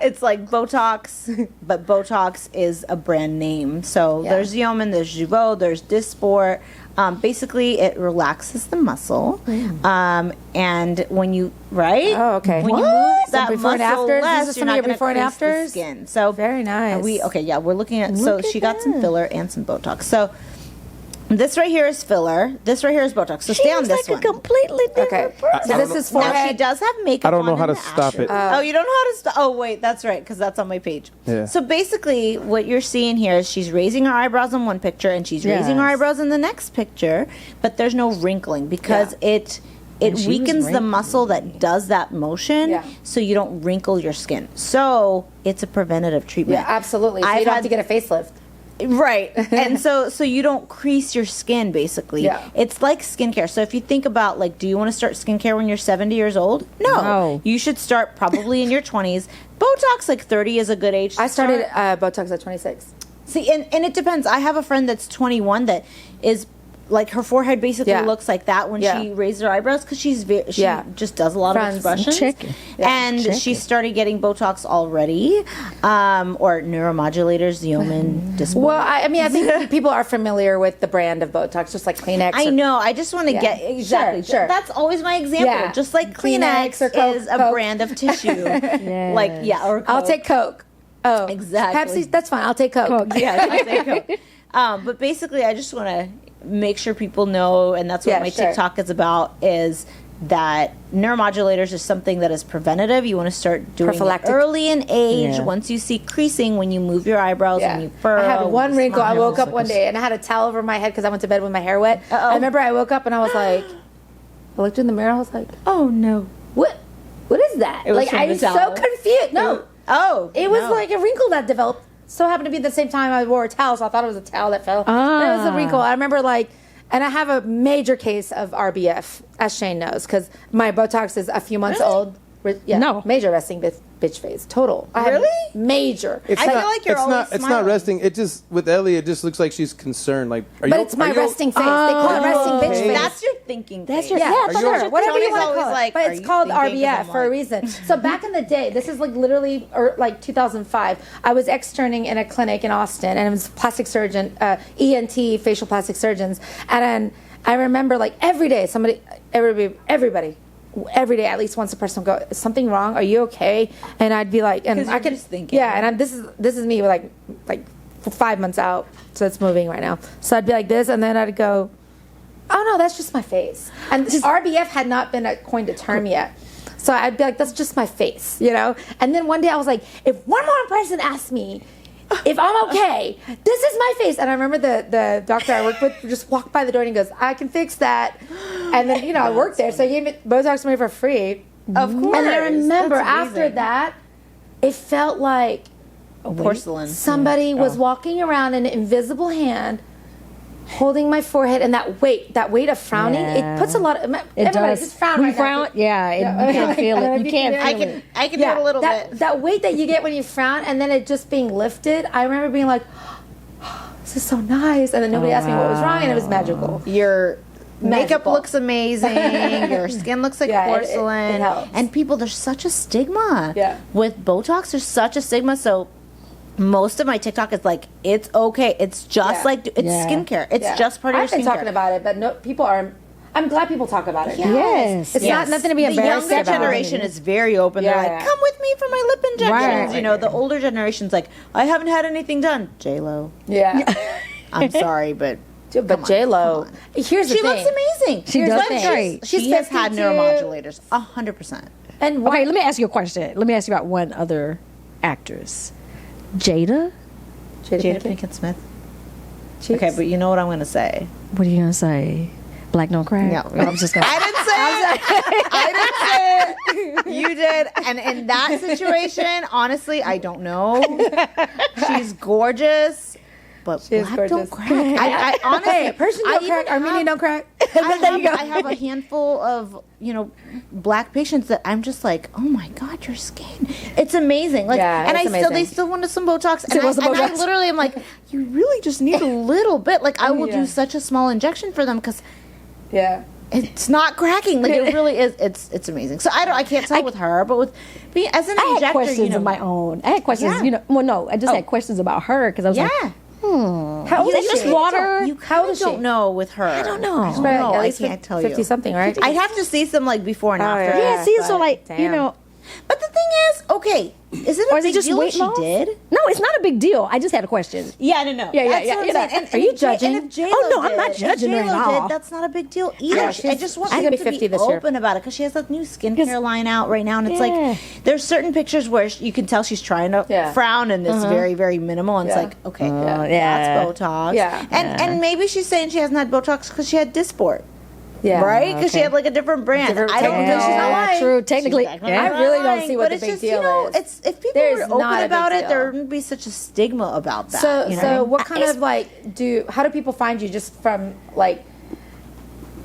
[SPEAKER 3] it's like Botox, but Botox is a brand name. So
[SPEAKER 2] Yeah.
[SPEAKER 3] there's Xeomin, there's Jeuveau, there's Dysport. Basically, it relaxes the muscle, and when you
[SPEAKER 2] Oh, okay.
[SPEAKER 3] when you
[SPEAKER 2] What?
[SPEAKER 3] move
[SPEAKER 2] Some
[SPEAKER 3] that
[SPEAKER 2] before and
[SPEAKER 3] muscle
[SPEAKER 2] afters?
[SPEAKER 3] less,
[SPEAKER 2] These are
[SPEAKER 3] you're
[SPEAKER 2] some of
[SPEAKER 3] not
[SPEAKER 2] your
[SPEAKER 3] gonna
[SPEAKER 2] before and
[SPEAKER 3] crease the
[SPEAKER 2] afters?
[SPEAKER 3] skin. So
[SPEAKER 2] Very nice.
[SPEAKER 3] We're looking at. So
[SPEAKER 4] Look
[SPEAKER 3] she
[SPEAKER 4] at
[SPEAKER 3] got some
[SPEAKER 4] that.
[SPEAKER 3] filler and some Botox. So this right here is filler. This right here is Botox. So stay on
[SPEAKER 4] She's
[SPEAKER 3] this
[SPEAKER 4] like
[SPEAKER 3] one.
[SPEAKER 4] a completely different
[SPEAKER 2] Okay.
[SPEAKER 4] person.
[SPEAKER 2] So this is
[SPEAKER 3] Now she
[SPEAKER 2] forehead.
[SPEAKER 3] does have makeup.
[SPEAKER 1] I don't know
[SPEAKER 3] on
[SPEAKER 1] how
[SPEAKER 3] in
[SPEAKER 1] to
[SPEAKER 3] the
[SPEAKER 1] stop
[SPEAKER 3] ashes.
[SPEAKER 1] it.
[SPEAKER 3] Oh, you don't know how to stop. Oh, wait, that's right, because that's on my page.
[SPEAKER 1] Yeah.
[SPEAKER 3] So basically, what you're seeing here is she's raising her eyebrows in one picture, and she's raising her
[SPEAKER 4] Yes.
[SPEAKER 3] eyebrows in the next picture, but there's no wrinkling because it
[SPEAKER 4] And she was
[SPEAKER 3] weakens the
[SPEAKER 4] wrinkling.
[SPEAKER 3] muscle that does that motion,
[SPEAKER 2] Yeah.
[SPEAKER 3] so you don't wrinkle your skin. So it's a preventative treatment.
[SPEAKER 2] Yeah, absolutely. So you
[SPEAKER 3] I've
[SPEAKER 2] don't have
[SPEAKER 3] had-
[SPEAKER 2] to get a facelift.
[SPEAKER 3] Right. And so you don't crease your skin basically.
[SPEAKER 2] Yeah.
[SPEAKER 3] It's like skincare. So if you think about like do you want to start skincare when you're 70 years old?
[SPEAKER 4] No.
[SPEAKER 3] You should start probably in your 20s. Botox like 30 is a good age to
[SPEAKER 2] I started
[SPEAKER 3] start.
[SPEAKER 2] Botox at 26.
[SPEAKER 3] See, and it depends. I have a friend that's 21 that is like her forehead basically
[SPEAKER 2] Yeah.
[SPEAKER 3] looks like that when
[SPEAKER 2] Yeah.
[SPEAKER 3] she raised her eyebrows because she
[SPEAKER 2] Yeah.
[SPEAKER 3] just does a lot
[SPEAKER 2] Friends.
[SPEAKER 3] of expressions.
[SPEAKER 4] Chicken.
[SPEAKER 3] And
[SPEAKER 4] chicken.
[SPEAKER 3] she started getting Botox already, or neuromodulators, Xeomin, Dysport.
[SPEAKER 2] Well, I mean, I think people are familiar with the brand of Botox, just like Kleenex.
[SPEAKER 3] I
[SPEAKER 2] or-
[SPEAKER 3] know. I just want to
[SPEAKER 2] Yeah.
[SPEAKER 3] get exactly.
[SPEAKER 2] Sure.
[SPEAKER 3] That's always my example.
[SPEAKER 2] Yeah.
[SPEAKER 3] Just like
[SPEAKER 2] Kleenex
[SPEAKER 3] Kleenex,
[SPEAKER 2] or Coke-
[SPEAKER 3] is a
[SPEAKER 2] Coke.
[SPEAKER 3] brand of tissue. Like or
[SPEAKER 2] I'll
[SPEAKER 3] Coke.
[SPEAKER 2] take Coke. Oh,
[SPEAKER 3] Exactly.
[SPEAKER 2] Pepsi, that's fine. I'll take Coke.
[SPEAKER 4] Coke.
[SPEAKER 3] Yeah, I'll take Coke. But basically, I just want to make sure people know, and that's what
[SPEAKER 2] Yeah,
[SPEAKER 3] my
[SPEAKER 2] sure.
[SPEAKER 3] TikTok is about. Is that neuromodulators is something that is preventative. You want to start doing it
[SPEAKER 2] Prophylactic.
[SPEAKER 3] early in age.
[SPEAKER 4] Yeah.
[SPEAKER 3] Once you see creasing, when you move your eyebrows, when you furrow.
[SPEAKER 2] I had
[SPEAKER 3] when
[SPEAKER 2] one
[SPEAKER 3] you
[SPEAKER 2] wrinkle. I
[SPEAKER 3] smile.
[SPEAKER 2] woke up one day and I had a towel over my head because I went to bed with my hair wet.
[SPEAKER 3] Uh-oh.
[SPEAKER 2] I remember I woke up and I was like, I looked in the mirror. I was like,
[SPEAKER 3] Oh no!
[SPEAKER 2] what is that?
[SPEAKER 3] It was
[SPEAKER 2] Like
[SPEAKER 3] from
[SPEAKER 2] I
[SPEAKER 3] the
[SPEAKER 2] was so
[SPEAKER 3] towel.
[SPEAKER 2] confused. No,
[SPEAKER 3] Oh,
[SPEAKER 2] it was
[SPEAKER 3] no.
[SPEAKER 2] like a wrinkle that developed. So happened to be the same time I wore a towel, so I thought it was a towel that fell. And it was a wrinkle. I remember and I have a major case of RBF, as Shane knows, because my Botox is a few months
[SPEAKER 3] Really?
[SPEAKER 2] old. Yeah,
[SPEAKER 4] No.
[SPEAKER 2] major resting bitch phase, total. I have
[SPEAKER 3] Really?
[SPEAKER 2] major.
[SPEAKER 1] It's
[SPEAKER 3] I
[SPEAKER 1] not,
[SPEAKER 3] feel like you're
[SPEAKER 1] it's
[SPEAKER 3] always
[SPEAKER 1] not. It's not
[SPEAKER 3] smiling.
[SPEAKER 1] resting. It just with Ellie, it just looks like she's concerned. Like, are
[SPEAKER 2] But
[SPEAKER 1] you?
[SPEAKER 2] it's my
[SPEAKER 1] are you-
[SPEAKER 2] resting face. They call it resting bitch
[SPEAKER 1] okay?
[SPEAKER 2] face.
[SPEAKER 3] That's your thinking.
[SPEAKER 4] That's
[SPEAKER 3] face.
[SPEAKER 4] your-
[SPEAKER 2] Yeah,
[SPEAKER 4] Yeah,
[SPEAKER 1] Are
[SPEAKER 2] sure.
[SPEAKER 1] you-
[SPEAKER 2] Whatever you
[SPEAKER 3] Tony's
[SPEAKER 2] want to
[SPEAKER 3] always
[SPEAKER 2] call
[SPEAKER 3] like,
[SPEAKER 2] it. But
[SPEAKER 3] "Are
[SPEAKER 2] it's
[SPEAKER 3] you
[SPEAKER 2] called
[SPEAKER 3] thinking?" 'Cause
[SPEAKER 2] RBF
[SPEAKER 3] I'm
[SPEAKER 2] for a
[SPEAKER 3] like-
[SPEAKER 2] reason. So back in the day, this is like literally like 2005. I was externing in a clinic in Austin, and it was plastic surgeon, ENT, facial plastic surgeons. And then I remember like every day, everybody, every day, at least once a person would go, is something wrong? Are you okay? And I'd be like, and
[SPEAKER 3] 'Cause
[SPEAKER 2] I
[SPEAKER 3] you're
[SPEAKER 2] could
[SPEAKER 3] just thinking.
[SPEAKER 2] yeah. And this is me like 5 months out, so it's moving right now. So I'd be like this, and then I'd go, oh no, that's just my face. And RBF had not been coined a term yet. So I'd be like, that's just my face, And then one day I was like, if one more person asks me if I'm okay, this is my face. And I remember the doctor I worked with just walked by the door and he goes, I can fix that. And then, I worked there. So he gave me Botox to me for free.
[SPEAKER 3] Of course.
[SPEAKER 2] And then I remember
[SPEAKER 3] That's
[SPEAKER 2] after
[SPEAKER 3] amazing.
[SPEAKER 2] that, it felt like
[SPEAKER 3] Porcelain.
[SPEAKER 2] somebody was walking around an invisible hand holding my forehead, and that weight of frowning,
[SPEAKER 4] Yeah.
[SPEAKER 2] it puts a lot of
[SPEAKER 4] It
[SPEAKER 2] everybody
[SPEAKER 4] does.
[SPEAKER 2] just frown
[SPEAKER 4] We
[SPEAKER 2] right now.
[SPEAKER 4] frown. Yeah, you can't feel it. You can't
[SPEAKER 3] I
[SPEAKER 4] feel
[SPEAKER 3] can
[SPEAKER 4] it.
[SPEAKER 3] I can do it a little
[SPEAKER 2] that,
[SPEAKER 3] bit.
[SPEAKER 2] That weight that you get when you frown, and then it just being lifted. I remember being like, "This is so nice," and then nobody asked me what was wrong, and it was magical.
[SPEAKER 3] Your makeup
[SPEAKER 2] Magical.
[SPEAKER 3] looks amazing. Your skin looks like
[SPEAKER 2] Yeah, it
[SPEAKER 3] porcelain.
[SPEAKER 2] helps.
[SPEAKER 3] And people, there's such a stigma.
[SPEAKER 2] Yeah.
[SPEAKER 3] With Botox, there's such a stigma. So most of my TikTok is like, it's okay. It's just
[SPEAKER 2] Yeah.
[SPEAKER 3] like it's
[SPEAKER 4] Yeah.
[SPEAKER 3] skincare. It's
[SPEAKER 2] Yeah.
[SPEAKER 3] just part of
[SPEAKER 2] I've
[SPEAKER 3] your
[SPEAKER 2] been
[SPEAKER 3] skincare.
[SPEAKER 2] talking about it, but no, people are. I'm glad people talk about it.
[SPEAKER 4] Yes.
[SPEAKER 2] It's not nothing to be embarrassed
[SPEAKER 3] The
[SPEAKER 2] about.
[SPEAKER 3] younger generation is very open. They're
[SPEAKER 2] Yeah.
[SPEAKER 3] like, come with me for my lip injections.
[SPEAKER 4] Right.
[SPEAKER 3] You know, the older generation's like, I haven't had anything done. J-Lo.
[SPEAKER 2] Yeah.
[SPEAKER 3] I'm sorry, but
[SPEAKER 2] Dude, but J-Lo, here's the
[SPEAKER 3] she
[SPEAKER 2] thing.
[SPEAKER 3] looks amazing.
[SPEAKER 4] She
[SPEAKER 2] Here's
[SPEAKER 4] does
[SPEAKER 2] the
[SPEAKER 4] look
[SPEAKER 2] thing.
[SPEAKER 4] great.
[SPEAKER 3] She has had
[SPEAKER 2] 52.
[SPEAKER 3] neuromodulators, 100%.
[SPEAKER 2] And why?
[SPEAKER 4] Okay, let me ask you a question. Let me ask you about one other actress. Jada?
[SPEAKER 3] Jada Pinkett Smith. Okay, but you know what I'm going to say.
[SPEAKER 4] What are you going to say? Black don't crack?
[SPEAKER 3] No.
[SPEAKER 4] I was just going
[SPEAKER 3] I didn't say it. I didn't say it. You did. And in that situation, honestly, I don't know. She's gorgeous, but
[SPEAKER 2] is
[SPEAKER 3] black don't
[SPEAKER 2] gorgeous.
[SPEAKER 3] crack. I honestly,
[SPEAKER 2] Hey, Persian don't
[SPEAKER 3] I
[SPEAKER 2] crack,
[SPEAKER 3] even
[SPEAKER 2] Armenian
[SPEAKER 3] have-
[SPEAKER 2] don't crack.
[SPEAKER 3] I have a handful of, black patients that I'm just like, oh my God, your skin. It's amazing. Like,
[SPEAKER 2] Yeah,
[SPEAKER 3] and
[SPEAKER 2] it's
[SPEAKER 3] they
[SPEAKER 2] amazing.
[SPEAKER 3] still wanted some Botox. And,
[SPEAKER 4] want some
[SPEAKER 3] I
[SPEAKER 4] Botox.
[SPEAKER 3] literally am like, you really just need a little bit. Like, I will
[SPEAKER 2] Yeah.
[SPEAKER 3] do such a small injection for them because
[SPEAKER 2] Yeah.
[SPEAKER 3] it's not cracking. Like, it really is. It's amazing. So I can't tell with her, but with me as an
[SPEAKER 4] I
[SPEAKER 3] injector,
[SPEAKER 4] had questions of my own. I had questions,
[SPEAKER 3] Yeah.
[SPEAKER 4] well, no, I just had questions about her because I was
[SPEAKER 3] Yeah.
[SPEAKER 4] like,
[SPEAKER 2] How old
[SPEAKER 4] is
[SPEAKER 2] is
[SPEAKER 4] it just
[SPEAKER 2] she?
[SPEAKER 4] water?
[SPEAKER 3] You
[SPEAKER 2] How old
[SPEAKER 3] kind
[SPEAKER 2] is
[SPEAKER 3] of
[SPEAKER 2] she?
[SPEAKER 3] don't know with her. I
[SPEAKER 4] don't know.
[SPEAKER 3] I don't know.
[SPEAKER 2] At
[SPEAKER 3] I
[SPEAKER 2] least
[SPEAKER 3] can't tell you.
[SPEAKER 2] 50 something, right?
[SPEAKER 3] I'd have to see some like before and after.
[SPEAKER 2] yeah.
[SPEAKER 4] yeah, see, so
[SPEAKER 2] but
[SPEAKER 4] like,
[SPEAKER 2] damn.
[SPEAKER 3] But the thing is, okay, is it a
[SPEAKER 4] or is
[SPEAKER 3] big
[SPEAKER 4] it just
[SPEAKER 3] deal
[SPEAKER 4] weight
[SPEAKER 3] if she
[SPEAKER 4] loss?
[SPEAKER 3] did?
[SPEAKER 4] No, it's not a big deal. I just had a question.
[SPEAKER 3] Yeah, no.
[SPEAKER 4] Yeah,
[SPEAKER 3] That's
[SPEAKER 4] yeah,
[SPEAKER 3] what I'm
[SPEAKER 4] yeah.
[SPEAKER 3] saying.
[SPEAKER 4] Yeah.
[SPEAKER 3] And
[SPEAKER 2] Are you
[SPEAKER 3] if J- and
[SPEAKER 2] judging?
[SPEAKER 3] if J-Lo
[SPEAKER 4] Oh, no, I'm not
[SPEAKER 3] did-
[SPEAKER 4] judging
[SPEAKER 3] if
[SPEAKER 4] her at
[SPEAKER 3] J-Lo
[SPEAKER 4] all.
[SPEAKER 3] did, that's not a big deal either.
[SPEAKER 2] Yeah,
[SPEAKER 3] I
[SPEAKER 2] she's-
[SPEAKER 3] just want
[SPEAKER 2] she's
[SPEAKER 3] people
[SPEAKER 2] gonna
[SPEAKER 3] to
[SPEAKER 2] be 50
[SPEAKER 3] be
[SPEAKER 2] this year.
[SPEAKER 3] open about it because she has that new skincare line out right now, and it's
[SPEAKER 4] Yeah.
[SPEAKER 3] like there's certain pictures where you can tell she's trying to
[SPEAKER 2] Yeah.
[SPEAKER 3] frown, and it's very, very minimal. And
[SPEAKER 2] Yeah.
[SPEAKER 3] it's like, okay,
[SPEAKER 4] yeah.
[SPEAKER 3] that's Botox.
[SPEAKER 2] Yeah.
[SPEAKER 3] And maybe she's saying she hasn't had Botox because she had Dysport.
[SPEAKER 2] Yeah.
[SPEAKER 3] Right? Because she
[SPEAKER 4] okay.
[SPEAKER 3] had like a different brand.
[SPEAKER 2] Different-
[SPEAKER 3] I don't
[SPEAKER 2] technically,
[SPEAKER 3] know.
[SPEAKER 2] she's not lying.
[SPEAKER 4] True, technically.
[SPEAKER 3] She's technically
[SPEAKER 4] Yeah.
[SPEAKER 2] I
[SPEAKER 3] not
[SPEAKER 2] really don't
[SPEAKER 3] lying,
[SPEAKER 2] see what
[SPEAKER 3] but
[SPEAKER 2] the
[SPEAKER 3] it's
[SPEAKER 2] big
[SPEAKER 3] just,
[SPEAKER 2] deal is.
[SPEAKER 3] It's if people
[SPEAKER 2] There's
[SPEAKER 3] were open
[SPEAKER 2] not a big
[SPEAKER 3] about it,
[SPEAKER 2] deal.
[SPEAKER 3] there wouldn't be such a stigma about that.
[SPEAKER 2] So,
[SPEAKER 3] you know?
[SPEAKER 2] so what kind of like how do people find you? Just from like,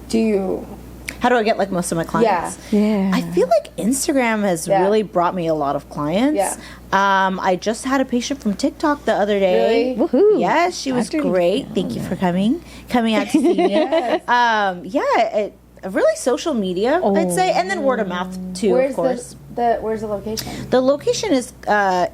[SPEAKER 2] do you?
[SPEAKER 3] How do I get like most of my clients?
[SPEAKER 4] Yeah.
[SPEAKER 3] I feel like Instagram has
[SPEAKER 2] Yeah.
[SPEAKER 3] really brought me a lot of clients.
[SPEAKER 2] Yeah.
[SPEAKER 3] I just had a patient from TikTok the other day.
[SPEAKER 2] Really?
[SPEAKER 4] Woohoo.
[SPEAKER 3] Yes, she was
[SPEAKER 4] Dr.
[SPEAKER 3] great. Thank you for coming out to see me. Really social media, I'd say, and then word of mouth too,
[SPEAKER 2] Where's
[SPEAKER 3] of course.
[SPEAKER 2] where's the location?
[SPEAKER 3] The location is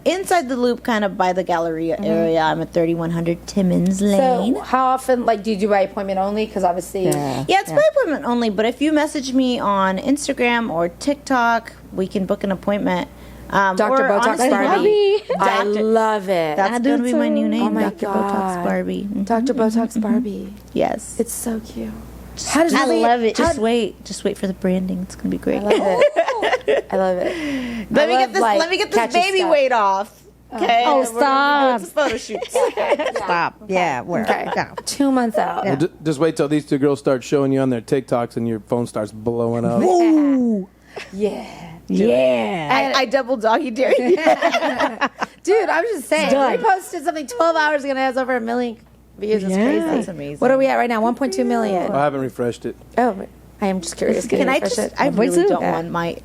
[SPEAKER 3] inside the loop, kind of by the Galleria area. I'm at 3100 Timmins Lane.
[SPEAKER 2] So how often do you do by appointment only? Because obviously,
[SPEAKER 3] Yeah, it's by appointment only, but if you message me on Instagram or TikTok, we can book an appointment.
[SPEAKER 2] Dr.
[SPEAKER 3] or
[SPEAKER 2] Botox
[SPEAKER 3] honestly,
[SPEAKER 2] Barbie. I
[SPEAKER 3] Doctor-
[SPEAKER 2] love it.
[SPEAKER 3] That's going to be my new name,
[SPEAKER 2] Oh my
[SPEAKER 3] Dr.
[SPEAKER 2] God.
[SPEAKER 3] Botox Barbie. Mhm.
[SPEAKER 2] Dr. Botox Barbie.
[SPEAKER 3] Yes.
[SPEAKER 2] It's so cute. How does
[SPEAKER 3] I
[SPEAKER 2] it-
[SPEAKER 3] love it.
[SPEAKER 2] how-
[SPEAKER 3] Just wait for the branding. It's going to be great.
[SPEAKER 2] I love it. I love it.
[SPEAKER 3] Let me
[SPEAKER 2] love,
[SPEAKER 3] get this.
[SPEAKER 2] like,
[SPEAKER 3] Let me get this
[SPEAKER 2] catchy
[SPEAKER 3] baby
[SPEAKER 2] stuff.
[SPEAKER 3] weight off. Okay.
[SPEAKER 4] Oh,
[SPEAKER 3] We're gonna
[SPEAKER 4] stop.
[SPEAKER 3] do photo shoots.
[SPEAKER 4] Stop. Yeah, where?
[SPEAKER 2] Okay.
[SPEAKER 4] Go.
[SPEAKER 2] 2 months out.
[SPEAKER 1] Well, just wait till these two girls start showing you on their TikToks and your phone starts blowing up.
[SPEAKER 2] Yeah.
[SPEAKER 4] Yeah.
[SPEAKER 3] I double doggy dare you.
[SPEAKER 2] Dude, I was just saying.
[SPEAKER 4] done.
[SPEAKER 2] We posted something 12 hours ago and it has over 1 million views. It's
[SPEAKER 4] Yeah.
[SPEAKER 2] crazy.
[SPEAKER 3] That's amazing.
[SPEAKER 2] What are we at right now? 1.2 million.
[SPEAKER 1] I haven't refreshed it.
[SPEAKER 2] Oh, I am just curious.
[SPEAKER 3] Can I just? I
[SPEAKER 4] Wait
[SPEAKER 3] really
[SPEAKER 4] till-
[SPEAKER 3] don't want my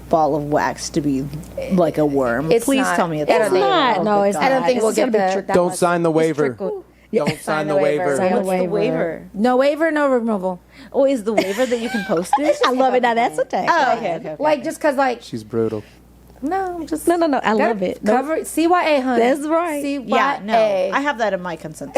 [SPEAKER 3] ball of wax to be like a worm.
[SPEAKER 2] It's
[SPEAKER 3] Please
[SPEAKER 2] not.
[SPEAKER 3] tell me it's
[SPEAKER 2] I don't
[SPEAKER 3] not.
[SPEAKER 2] think-
[SPEAKER 4] not.
[SPEAKER 3] Oh,
[SPEAKER 4] No,
[SPEAKER 3] good
[SPEAKER 4] it's
[SPEAKER 3] God.
[SPEAKER 2] I don't think
[SPEAKER 4] It's
[SPEAKER 2] we'll get
[SPEAKER 4] gonna be
[SPEAKER 2] the.
[SPEAKER 4] trick-
[SPEAKER 2] that
[SPEAKER 1] Don't
[SPEAKER 2] much.
[SPEAKER 1] sign the waiver.
[SPEAKER 4] trickle.
[SPEAKER 1] Don't sign the waiver.
[SPEAKER 4] Sign the
[SPEAKER 3] What's the
[SPEAKER 4] waiver.
[SPEAKER 3] waiver?
[SPEAKER 2] No waiver, no removal.
[SPEAKER 3] Oh, is the waiver that you can post it?
[SPEAKER 4] I love it. Now that's a tag.
[SPEAKER 3] Oh, okay.
[SPEAKER 2] Like, just because, like,
[SPEAKER 1] She's brutal.
[SPEAKER 2] no, just.
[SPEAKER 4] No. I love it. No.
[SPEAKER 2] Cover CYA, honey.
[SPEAKER 4] That's right.
[SPEAKER 2] CYA.
[SPEAKER 3] Yeah, no. I have that in my consent.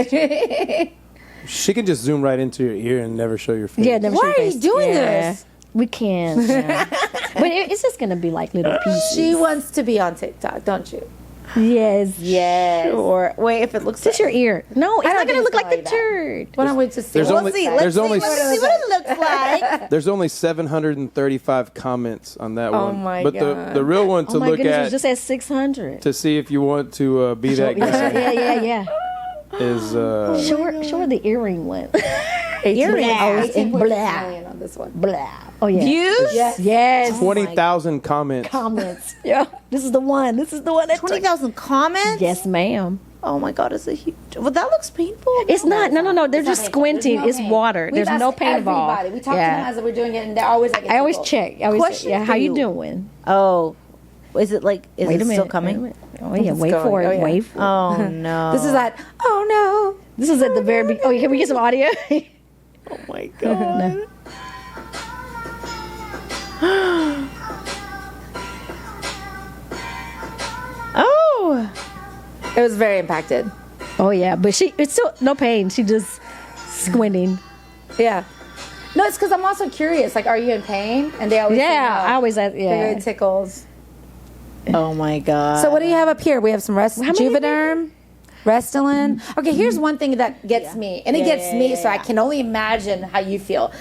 [SPEAKER 1] She can just zoom right into your ear and never show your face.
[SPEAKER 4] Yeah, never
[SPEAKER 2] Why
[SPEAKER 4] show
[SPEAKER 2] are you
[SPEAKER 4] face.
[SPEAKER 2] doing
[SPEAKER 4] Yeah.
[SPEAKER 2] this?
[SPEAKER 4] We can't. Yeah. But it's just gonna be like little pieces.
[SPEAKER 2] She wants to be on TikTok, don't you?
[SPEAKER 4] Yes.
[SPEAKER 2] Yes.
[SPEAKER 3] Or wait, if it looks
[SPEAKER 4] Just your ear. No, it's
[SPEAKER 2] don't
[SPEAKER 4] not gonna
[SPEAKER 2] think
[SPEAKER 4] look
[SPEAKER 2] it's
[SPEAKER 4] like the
[SPEAKER 2] gonna be
[SPEAKER 4] turd.
[SPEAKER 2] Why don't we just see?
[SPEAKER 1] There's
[SPEAKER 2] We'll
[SPEAKER 1] only-
[SPEAKER 2] see.
[SPEAKER 1] there's only-
[SPEAKER 3] let's see what it looks like.
[SPEAKER 1] There's only 735 comments on that
[SPEAKER 2] Oh
[SPEAKER 1] one.
[SPEAKER 2] my
[SPEAKER 1] but
[SPEAKER 2] God.
[SPEAKER 1] the real one to
[SPEAKER 4] Oh my
[SPEAKER 1] look
[SPEAKER 4] goodness, it
[SPEAKER 1] at
[SPEAKER 4] was just at 600.
[SPEAKER 1] to see if you want to be that guy
[SPEAKER 4] Yeah.
[SPEAKER 1] is
[SPEAKER 4] Show her the earring one.
[SPEAKER 3] Earrings.
[SPEAKER 4] in
[SPEAKER 2] 18.6
[SPEAKER 4] black.
[SPEAKER 2] million on this one.
[SPEAKER 4] Blah. Oh yeah.
[SPEAKER 3] Views?
[SPEAKER 4] Yes.
[SPEAKER 1] 20,000 comments.
[SPEAKER 4] Comments. Yeah. This is the one. This is the one that
[SPEAKER 3] 20,000 comments?
[SPEAKER 4] Yes, ma'am.
[SPEAKER 3] Oh my God, it's a huge. Well, that looks painful.
[SPEAKER 4] It's not. No. They're
[SPEAKER 2] It's not
[SPEAKER 4] just
[SPEAKER 2] painful. There's
[SPEAKER 4] squinting.
[SPEAKER 2] no
[SPEAKER 4] It's
[SPEAKER 2] pain.
[SPEAKER 4] water.
[SPEAKER 2] We've
[SPEAKER 4] There's no
[SPEAKER 2] asked
[SPEAKER 4] pain involved.
[SPEAKER 2] everybody. We talk to them as we're doing it, and they're always like,
[SPEAKER 4] I always
[SPEAKER 2] it's
[SPEAKER 4] check. I always
[SPEAKER 3] Question
[SPEAKER 4] say, yeah.
[SPEAKER 3] for
[SPEAKER 4] How you
[SPEAKER 3] you.
[SPEAKER 4] doing?
[SPEAKER 3] Oh, is it like? Is
[SPEAKER 4] Wait
[SPEAKER 3] it
[SPEAKER 4] a minute.
[SPEAKER 3] still coming?
[SPEAKER 4] Wait a minute. Oh yeah.
[SPEAKER 2] It's
[SPEAKER 4] Wait
[SPEAKER 2] going.
[SPEAKER 4] for it.
[SPEAKER 2] Oh, yeah.
[SPEAKER 4] Wait for it.
[SPEAKER 3] Oh no.
[SPEAKER 2] This is like, oh no.
[SPEAKER 4] This is at the very beginning. Oh, can we get some audio?
[SPEAKER 3] Oh my God. Oh.
[SPEAKER 2] It was very impacted.
[SPEAKER 4] Oh yeah, but it's still no pain. She just squinting.
[SPEAKER 2] Yeah. No, it's because I'm also curious. Like, are you in pain? And they always say no.
[SPEAKER 4] I always ask. Yeah.
[SPEAKER 2] It tickles.
[SPEAKER 3] Oh my god.
[SPEAKER 2] So what do you have up here? We have some
[SPEAKER 4] many
[SPEAKER 2] Juvederm, Restylane. Okay, here's one thing that gets me, and it gets me, so I can only imagine how you feel.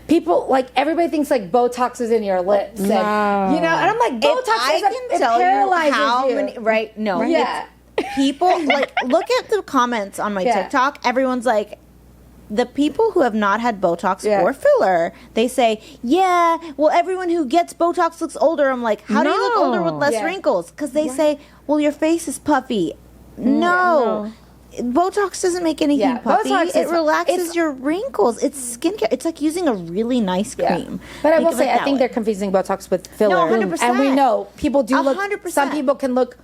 [SPEAKER 2] People, like, everybody thinks, like, Botox is in your lips. And, you know, and I'm like, Botox it paralyzes
[SPEAKER 3] how
[SPEAKER 2] you.
[SPEAKER 3] many, right? No.
[SPEAKER 2] Yeah.
[SPEAKER 3] People, like, look at the comments on my TikTok. Everyone's like, the people who have not had Botox or filler, they say, yeah, well, everyone who gets Botox looks older. I'm like, how do you look older with less wrinkles? Because they say, well, your face is puffy. No. Botox doesn't make anything puffy. It relaxes your wrinkles. It's skincare. It's like using a really nice cream.
[SPEAKER 2] But I will say, I think they're confusing Botox with filler.
[SPEAKER 3] No, 100%.
[SPEAKER 2] And we know people do look,
[SPEAKER 3] 100%.
[SPEAKER 2] some people can look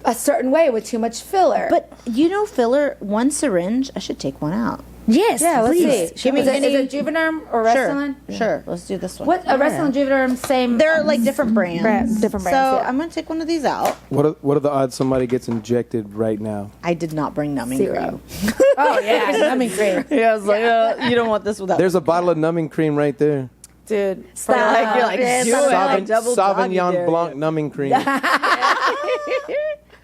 [SPEAKER 2] a certain way with too much filler.
[SPEAKER 3] But you know, filler, one syringe, I should take one out.
[SPEAKER 4] Yes,
[SPEAKER 2] let's
[SPEAKER 4] please.
[SPEAKER 2] see. Is it Juvederm or Restylane?
[SPEAKER 3] Sure, let's do this one.
[SPEAKER 2] What Restylane, Juvederm, same.
[SPEAKER 3] They're like different brands.
[SPEAKER 2] Different brands.
[SPEAKER 3] So
[SPEAKER 2] yeah.
[SPEAKER 3] I'm going to take one of these out.
[SPEAKER 1] What are the odds somebody gets injected right now?
[SPEAKER 3] I did not bring numbing
[SPEAKER 2] Zero.
[SPEAKER 3] cream.
[SPEAKER 2] Oh yeah, numbing cream,
[SPEAKER 3] Yeah, I was like, you don't want this without.
[SPEAKER 1] There's a bottle of numbing cream right there.
[SPEAKER 2] dude.
[SPEAKER 3] You're like,
[SPEAKER 2] Yes,
[SPEAKER 3] do it. Like double doggy
[SPEAKER 1] Sauvignon
[SPEAKER 3] dare
[SPEAKER 1] Blanc
[SPEAKER 3] you.
[SPEAKER 1] numbing cream.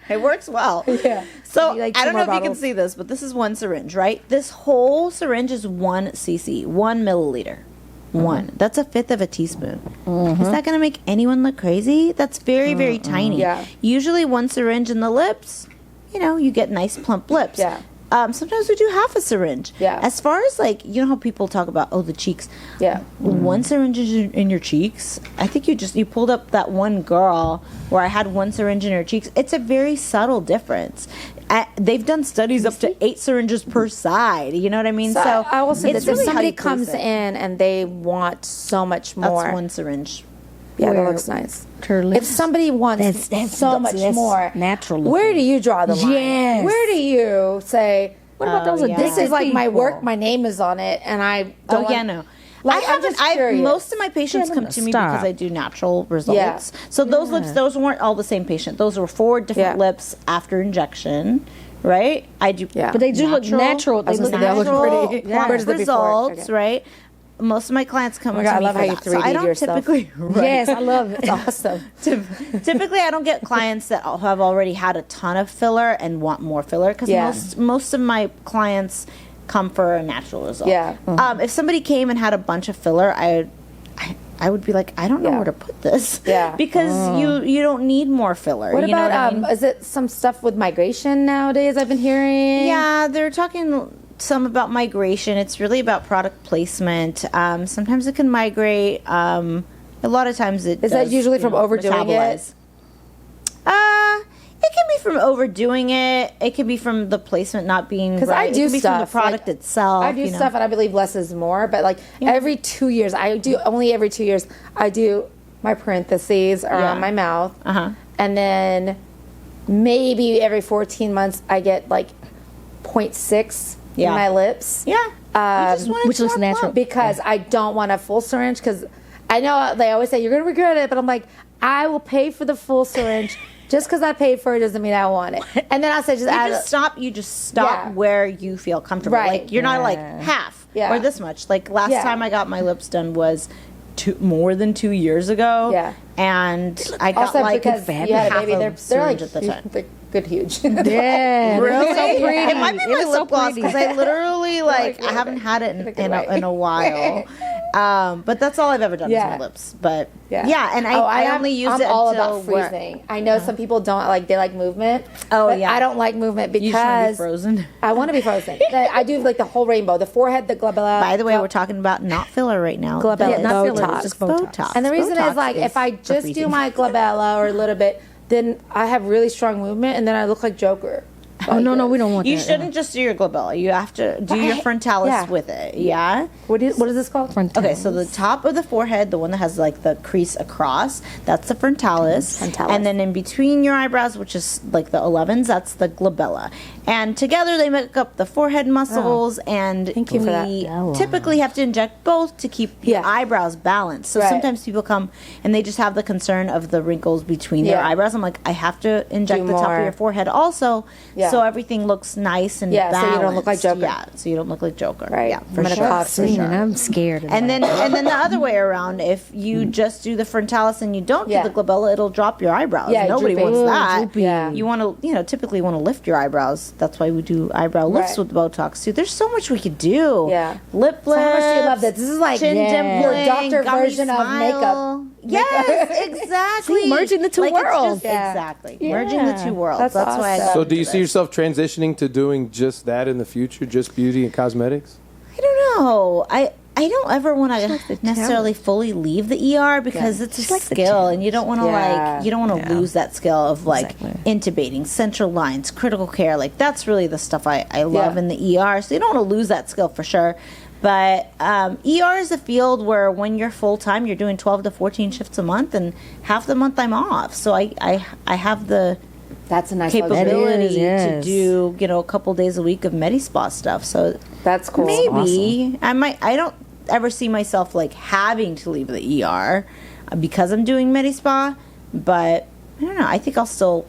[SPEAKER 3] It works well.
[SPEAKER 2] Yeah.
[SPEAKER 3] So
[SPEAKER 2] You like
[SPEAKER 3] I
[SPEAKER 2] two
[SPEAKER 3] don't know
[SPEAKER 2] more
[SPEAKER 3] if you can
[SPEAKER 2] bottles?
[SPEAKER 3] see this, but this is one syringe, right? This whole syringe is 1 cc, 1 milliliter. One. That's a fifth of a teaspoon. Is that going to make anyone look crazy? That's very, very tiny.
[SPEAKER 2] Yeah.
[SPEAKER 3] Usually one syringe in the lips, you know, you get nice plump lips.
[SPEAKER 2] Yeah.
[SPEAKER 3] Sometimes we do half a syringe.
[SPEAKER 2] Yeah.
[SPEAKER 3] As far as like, you know how people talk about, the cheeks.
[SPEAKER 2] Yeah.
[SPEAKER 3] One syringe is in your cheeks. I think you pulled up that one girl where I had one syringe in her cheeks. It's a very subtle difference. They've done studies up to 8 syringes per side. You know what I mean?
[SPEAKER 2] So I will say
[SPEAKER 3] it's
[SPEAKER 2] that if
[SPEAKER 3] really how
[SPEAKER 2] somebody
[SPEAKER 3] you place
[SPEAKER 2] comes
[SPEAKER 3] it.
[SPEAKER 2] in and they want so much more,
[SPEAKER 3] That's one syringe.
[SPEAKER 2] yeah, that
[SPEAKER 4] Where-
[SPEAKER 2] looks nice.
[SPEAKER 4] Her lips.
[SPEAKER 2] If somebody wants so much more,
[SPEAKER 4] natural.
[SPEAKER 2] where do you draw the line?
[SPEAKER 4] Yes.
[SPEAKER 2] Where do you say,
[SPEAKER 4] What about those
[SPEAKER 3] yeah.
[SPEAKER 2] this is like my
[SPEAKER 4] people?
[SPEAKER 2] work, my name is on it, and I don't want,
[SPEAKER 3] No.
[SPEAKER 2] Like, I'm just curious.
[SPEAKER 3] most of my patients
[SPEAKER 4] Yeah,
[SPEAKER 3] come to me
[SPEAKER 4] stop.
[SPEAKER 3] because I do natural results.
[SPEAKER 2] Yeah.
[SPEAKER 3] So those lips, those weren't all the same patient. Those were 4 different
[SPEAKER 2] Yeah.
[SPEAKER 3] lips after injection, right? I do.
[SPEAKER 2] Yeah.
[SPEAKER 4] But they do look natural. They look
[SPEAKER 2] say they look
[SPEAKER 3] natural
[SPEAKER 2] pretty.
[SPEAKER 3] plump
[SPEAKER 2] Where's the before?
[SPEAKER 3] results,
[SPEAKER 2] Okay.
[SPEAKER 3] right? Most of my clients come
[SPEAKER 2] my
[SPEAKER 3] to
[SPEAKER 2] God, I
[SPEAKER 3] me
[SPEAKER 2] love
[SPEAKER 3] for
[SPEAKER 2] how you
[SPEAKER 3] that. So I
[SPEAKER 2] 3D'd
[SPEAKER 3] don't
[SPEAKER 2] yourself.
[SPEAKER 3] typically. Right.
[SPEAKER 4] Yes, I love it.
[SPEAKER 2] It's awesome.
[SPEAKER 3] Typically, I don't get clients that have already had a ton of filler and want more filler because
[SPEAKER 2] Yeah.
[SPEAKER 3] most of my clients come for a natural result.
[SPEAKER 2] Yeah.
[SPEAKER 3] If somebody came and had a bunch of filler, I would be like, I don't know
[SPEAKER 2] Yeah.
[SPEAKER 3] where to put this.
[SPEAKER 2] Yeah.
[SPEAKER 3] because you don't need more filler.
[SPEAKER 2] What
[SPEAKER 3] you know
[SPEAKER 2] about
[SPEAKER 3] what I mean?
[SPEAKER 2] is it some stuff with migration nowadays? I've been hearing.
[SPEAKER 3] Yeah, they're talking some about migration. It's really about product placement. Sometimes it can migrate. A lot of times it
[SPEAKER 2] Is that
[SPEAKER 3] does,
[SPEAKER 2] usually from overdoing
[SPEAKER 3] metabolize. It can be from overdoing it. It can be from the placement not being right.
[SPEAKER 2] Because I do
[SPEAKER 3] it can be
[SPEAKER 2] stuff
[SPEAKER 3] from the product
[SPEAKER 2] like,
[SPEAKER 3] itself.
[SPEAKER 2] I do
[SPEAKER 3] you know.
[SPEAKER 2] stuff, and I believe less is more. But like every 2 years, only every 2 years I do my parentheses around my mouth, and then maybe every 14 months I get like 0.6 in my lips.
[SPEAKER 3] Yeah. You just want it
[SPEAKER 4] which looks
[SPEAKER 3] more
[SPEAKER 4] natural.
[SPEAKER 3] plump.
[SPEAKER 2] Because I don't want a full syringe. Because I know they always say you're going to regret it, but I'm like, I will pay for the full syringe. Just because I paid for it doesn't mean I want it. And then I say
[SPEAKER 3] You just stop where you feel comfortable.
[SPEAKER 2] Right.
[SPEAKER 3] Like you're not like half
[SPEAKER 2] Yeah.
[SPEAKER 3] or this much. Like last
[SPEAKER 2] Yeah.
[SPEAKER 3] time I got my lips done was more than 2 years ago.
[SPEAKER 2] Yeah.
[SPEAKER 3] And I got
[SPEAKER 2] also
[SPEAKER 3] like
[SPEAKER 2] because you had a
[SPEAKER 3] half
[SPEAKER 2] baby, they're
[SPEAKER 3] syringe
[SPEAKER 2] like
[SPEAKER 3] at the time.
[SPEAKER 2] they're good huge.
[SPEAKER 4] Yeah,
[SPEAKER 3] Really?
[SPEAKER 4] so pretty.
[SPEAKER 3] It might be my lip gloss because I literally like I haven't had it in a while. But that's all I've ever done is my lips. But and I only use
[SPEAKER 2] I'm
[SPEAKER 3] it
[SPEAKER 2] all
[SPEAKER 3] until
[SPEAKER 2] about freezing. I know some people don't like they like movement.
[SPEAKER 3] Oh,
[SPEAKER 2] but
[SPEAKER 3] yeah.
[SPEAKER 2] I don't like movement
[SPEAKER 3] you just want to be
[SPEAKER 2] because
[SPEAKER 3] frozen.
[SPEAKER 2] I want to be frozen. I do like the whole rainbow, the forehead, the glabella.
[SPEAKER 3] By the way, we're talking about not filler right now.
[SPEAKER 2] Glabella,
[SPEAKER 3] This
[SPEAKER 2] not
[SPEAKER 3] is
[SPEAKER 2] filler,
[SPEAKER 4] it's just Botox.
[SPEAKER 3] Botox.
[SPEAKER 2] And the reason
[SPEAKER 3] Botox
[SPEAKER 2] is like if I
[SPEAKER 3] for
[SPEAKER 2] just do
[SPEAKER 3] freezing.
[SPEAKER 2] my glabella or a little bit, then I have really strong movement, and then I look like Joker.
[SPEAKER 4] Oh no, we don't want
[SPEAKER 3] You
[SPEAKER 4] that.
[SPEAKER 3] shouldn't just do your glabella. You have to do your frontalis with it. Yeah.
[SPEAKER 2] What is this called?
[SPEAKER 3] Okay, so the top of the forehead, the one that has like the crease across, that's the frontalis. And then in between your eyebrows, which is like the 11s, that's the glabella. And together they make up the forehead muscles. And
[SPEAKER 2] Thank you for that.
[SPEAKER 3] we typically have to inject both to keep your eyebrows balanced. So sometimes people come and they just have the concern of the wrinkles between their eyebrows. I'm like, I have to inject the top of your forehead also
[SPEAKER 2] Yeah.
[SPEAKER 3] So everything looks nice and
[SPEAKER 2] Yeah, so
[SPEAKER 3] balanced.
[SPEAKER 2] you don't look like Joker.
[SPEAKER 3] Yeah, so you don't look like Joker.
[SPEAKER 2] Right.
[SPEAKER 3] Yeah, for
[SPEAKER 2] I'm gonna
[SPEAKER 3] sure.
[SPEAKER 2] cost
[SPEAKER 3] For
[SPEAKER 2] me.
[SPEAKER 3] sure.
[SPEAKER 4] I'm scared of
[SPEAKER 3] And
[SPEAKER 4] that.
[SPEAKER 3] then the other way around, if you just do the frontalis and you don't
[SPEAKER 2] Yeah.
[SPEAKER 3] do the glabella, it'll drop your eyebrows.
[SPEAKER 2] Yeah,
[SPEAKER 3] Nobody
[SPEAKER 2] droopy.
[SPEAKER 3] wants
[SPEAKER 2] Ooh,
[SPEAKER 3] that.
[SPEAKER 2] droopy. Yeah.
[SPEAKER 3] You want to, typically want to lift your eyebrows. That's why we do eyebrow lifts
[SPEAKER 2] Right.
[SPEAKER 3] with Botox too. There's so much we could do.
[SPEAKER 2] Yeah.
[SPEAKER 3] Lip
[SPEAKER 2] So how much do you love
[SPEAKER 3] lifts,
[SPEAKER 2] this? This is like
[SPEAKER 3] chin
[SPEAKER 2] your
[SPEAKER 3] dimpling,
[SPEAKER 2] doctor
[SPEAKER 3] gummy
[SPEAKER 2] version of makeup.
[SPEAKER 3] smile. Yes, exactly.
[SPEAKER 4] See, merging the two
[SPEAKER 3] Like, it's
[SPEAKER 4] worlds.
[SPEAKER 3] just-
[SPEAKER 2] Yeah.
[SPEAKER 3] Exactly. Merging the two worlds.
[SPEAKER 2] That's
[SPEAKER 3] why I
[SPEAKER 2] awesome.
[SPEAKER 3] got
[SPEAKER 1] So do you
[SPEAKER 3] into
[SPEAKER 1] see
[SPEAKER 3] this.
[SPEAKER 1] yourself transitioning to doing just that in the future, just beauty and cosmetics?
[SPEAKER 3] I don't know. I don't ever want to
[SPEAKER 4] likes the
[SPEAKER 3] necessarily fully leave the ER because it's a
[SPEAKER 4] She likes the
[SPEAKER 3] skill, and you don't want to
[SPEAKER 2] Yeah.
[SPEAKER 3] you don't want to lose that skill of like
[SPEAKER 4] Exactly.
[SPEAKER 3] intubating, central lines, critical care. Like that's really the stuff I love
[SPEAKER 2] Yeah.
[SPEAKER 3] in the ER. So you don't want to lose that skill for sure. But ER is a field where when you're full time, you're doing 12 to 14 shifts a month, and half the month I'm off. So I have the
[SPEAKER 2] That's a nice luxury.
[SPEAKER 3] capability to
[SPEAKER 4] yes.
[SPEAKER 3] do a couple days a week of medi-spa stuff. So
[SPEAKER 2] That's cool.
[SPEAKER 3] maybe I don't ever see myself like having to leave the ER because I'm doing medi-spa, but I don't know. I think I'll still,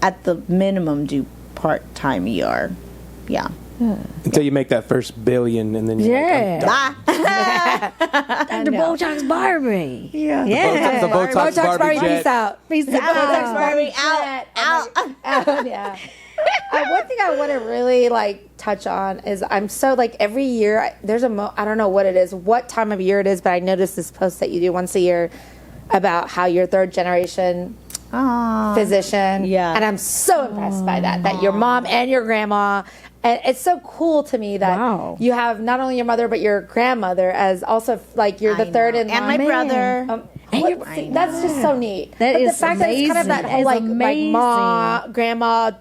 [SPEAKER 3] at the minimum, do part-time ER. Yeah.
[SPEAKER 1] Until you make that first billion, and then you're
[SPEAKER 4] Yeah.
[SPEAKER 2] know.
[SPEAKER 4] Dr. Botox Barbie.
[SPEAKER 3] Yeah.
[SPEAKER 4] Yeah.
[SPEAKER 1] the Botox
[SPEAKER 2] Botox
[SPEAKER 1] Barbie
[SPEAKER 2] Barbie,
[SPEAKER 1] jet.
[SPEAKER 2] peace out.
[SPEAKER 4] Peace out.
[SPEAKER 2] Botox Barbie,
[SPEAKER 3] out,
[SPEAKER 2] out. Yeah. One thing I want to really like touch on is I'm so like every year there's I don't know what it is, what time of year it is, but I noticed this post that you do once a year about how you're third generation
[SPEAKER 3] Aw.
[SPEAKER 2] physician.
[SPEAKER 3] Yeah.
[SPEAKER 2] And I'm so impressed by that your mom and your grandma. And it's so cool to me that
[SPEAKER 4] Wow.
[SPEAKER 2] you have not only your mother but your grandmother as also like you're the
[SPEAKER 3] I
[SPEAKER 2] third
[SPEAKER 3] know.
[SPEAKER 2] in
[SPEAKER 3] and
[SPEAKER 2] line.
[SPEAKER 3] my brother.
[SPEAKER 4] And
[SPEAKER 2] What-
[SPEAKER 4] you're-
[SPEAKER 2] see, that's just so neat.
[SPEAKER 4] That
[SPEAKER 2] but
[SPEAKER 4] is
[SPEAKER 2] the fact that it's kind of that
[SPEAKER 4] amazing.
[SPEAKER 2] whole
[SPEAKER 4] That is
[SPEAKER 2] like ma,
[SPEAKER 4] amazing.
[SPEAKER 2] grandma,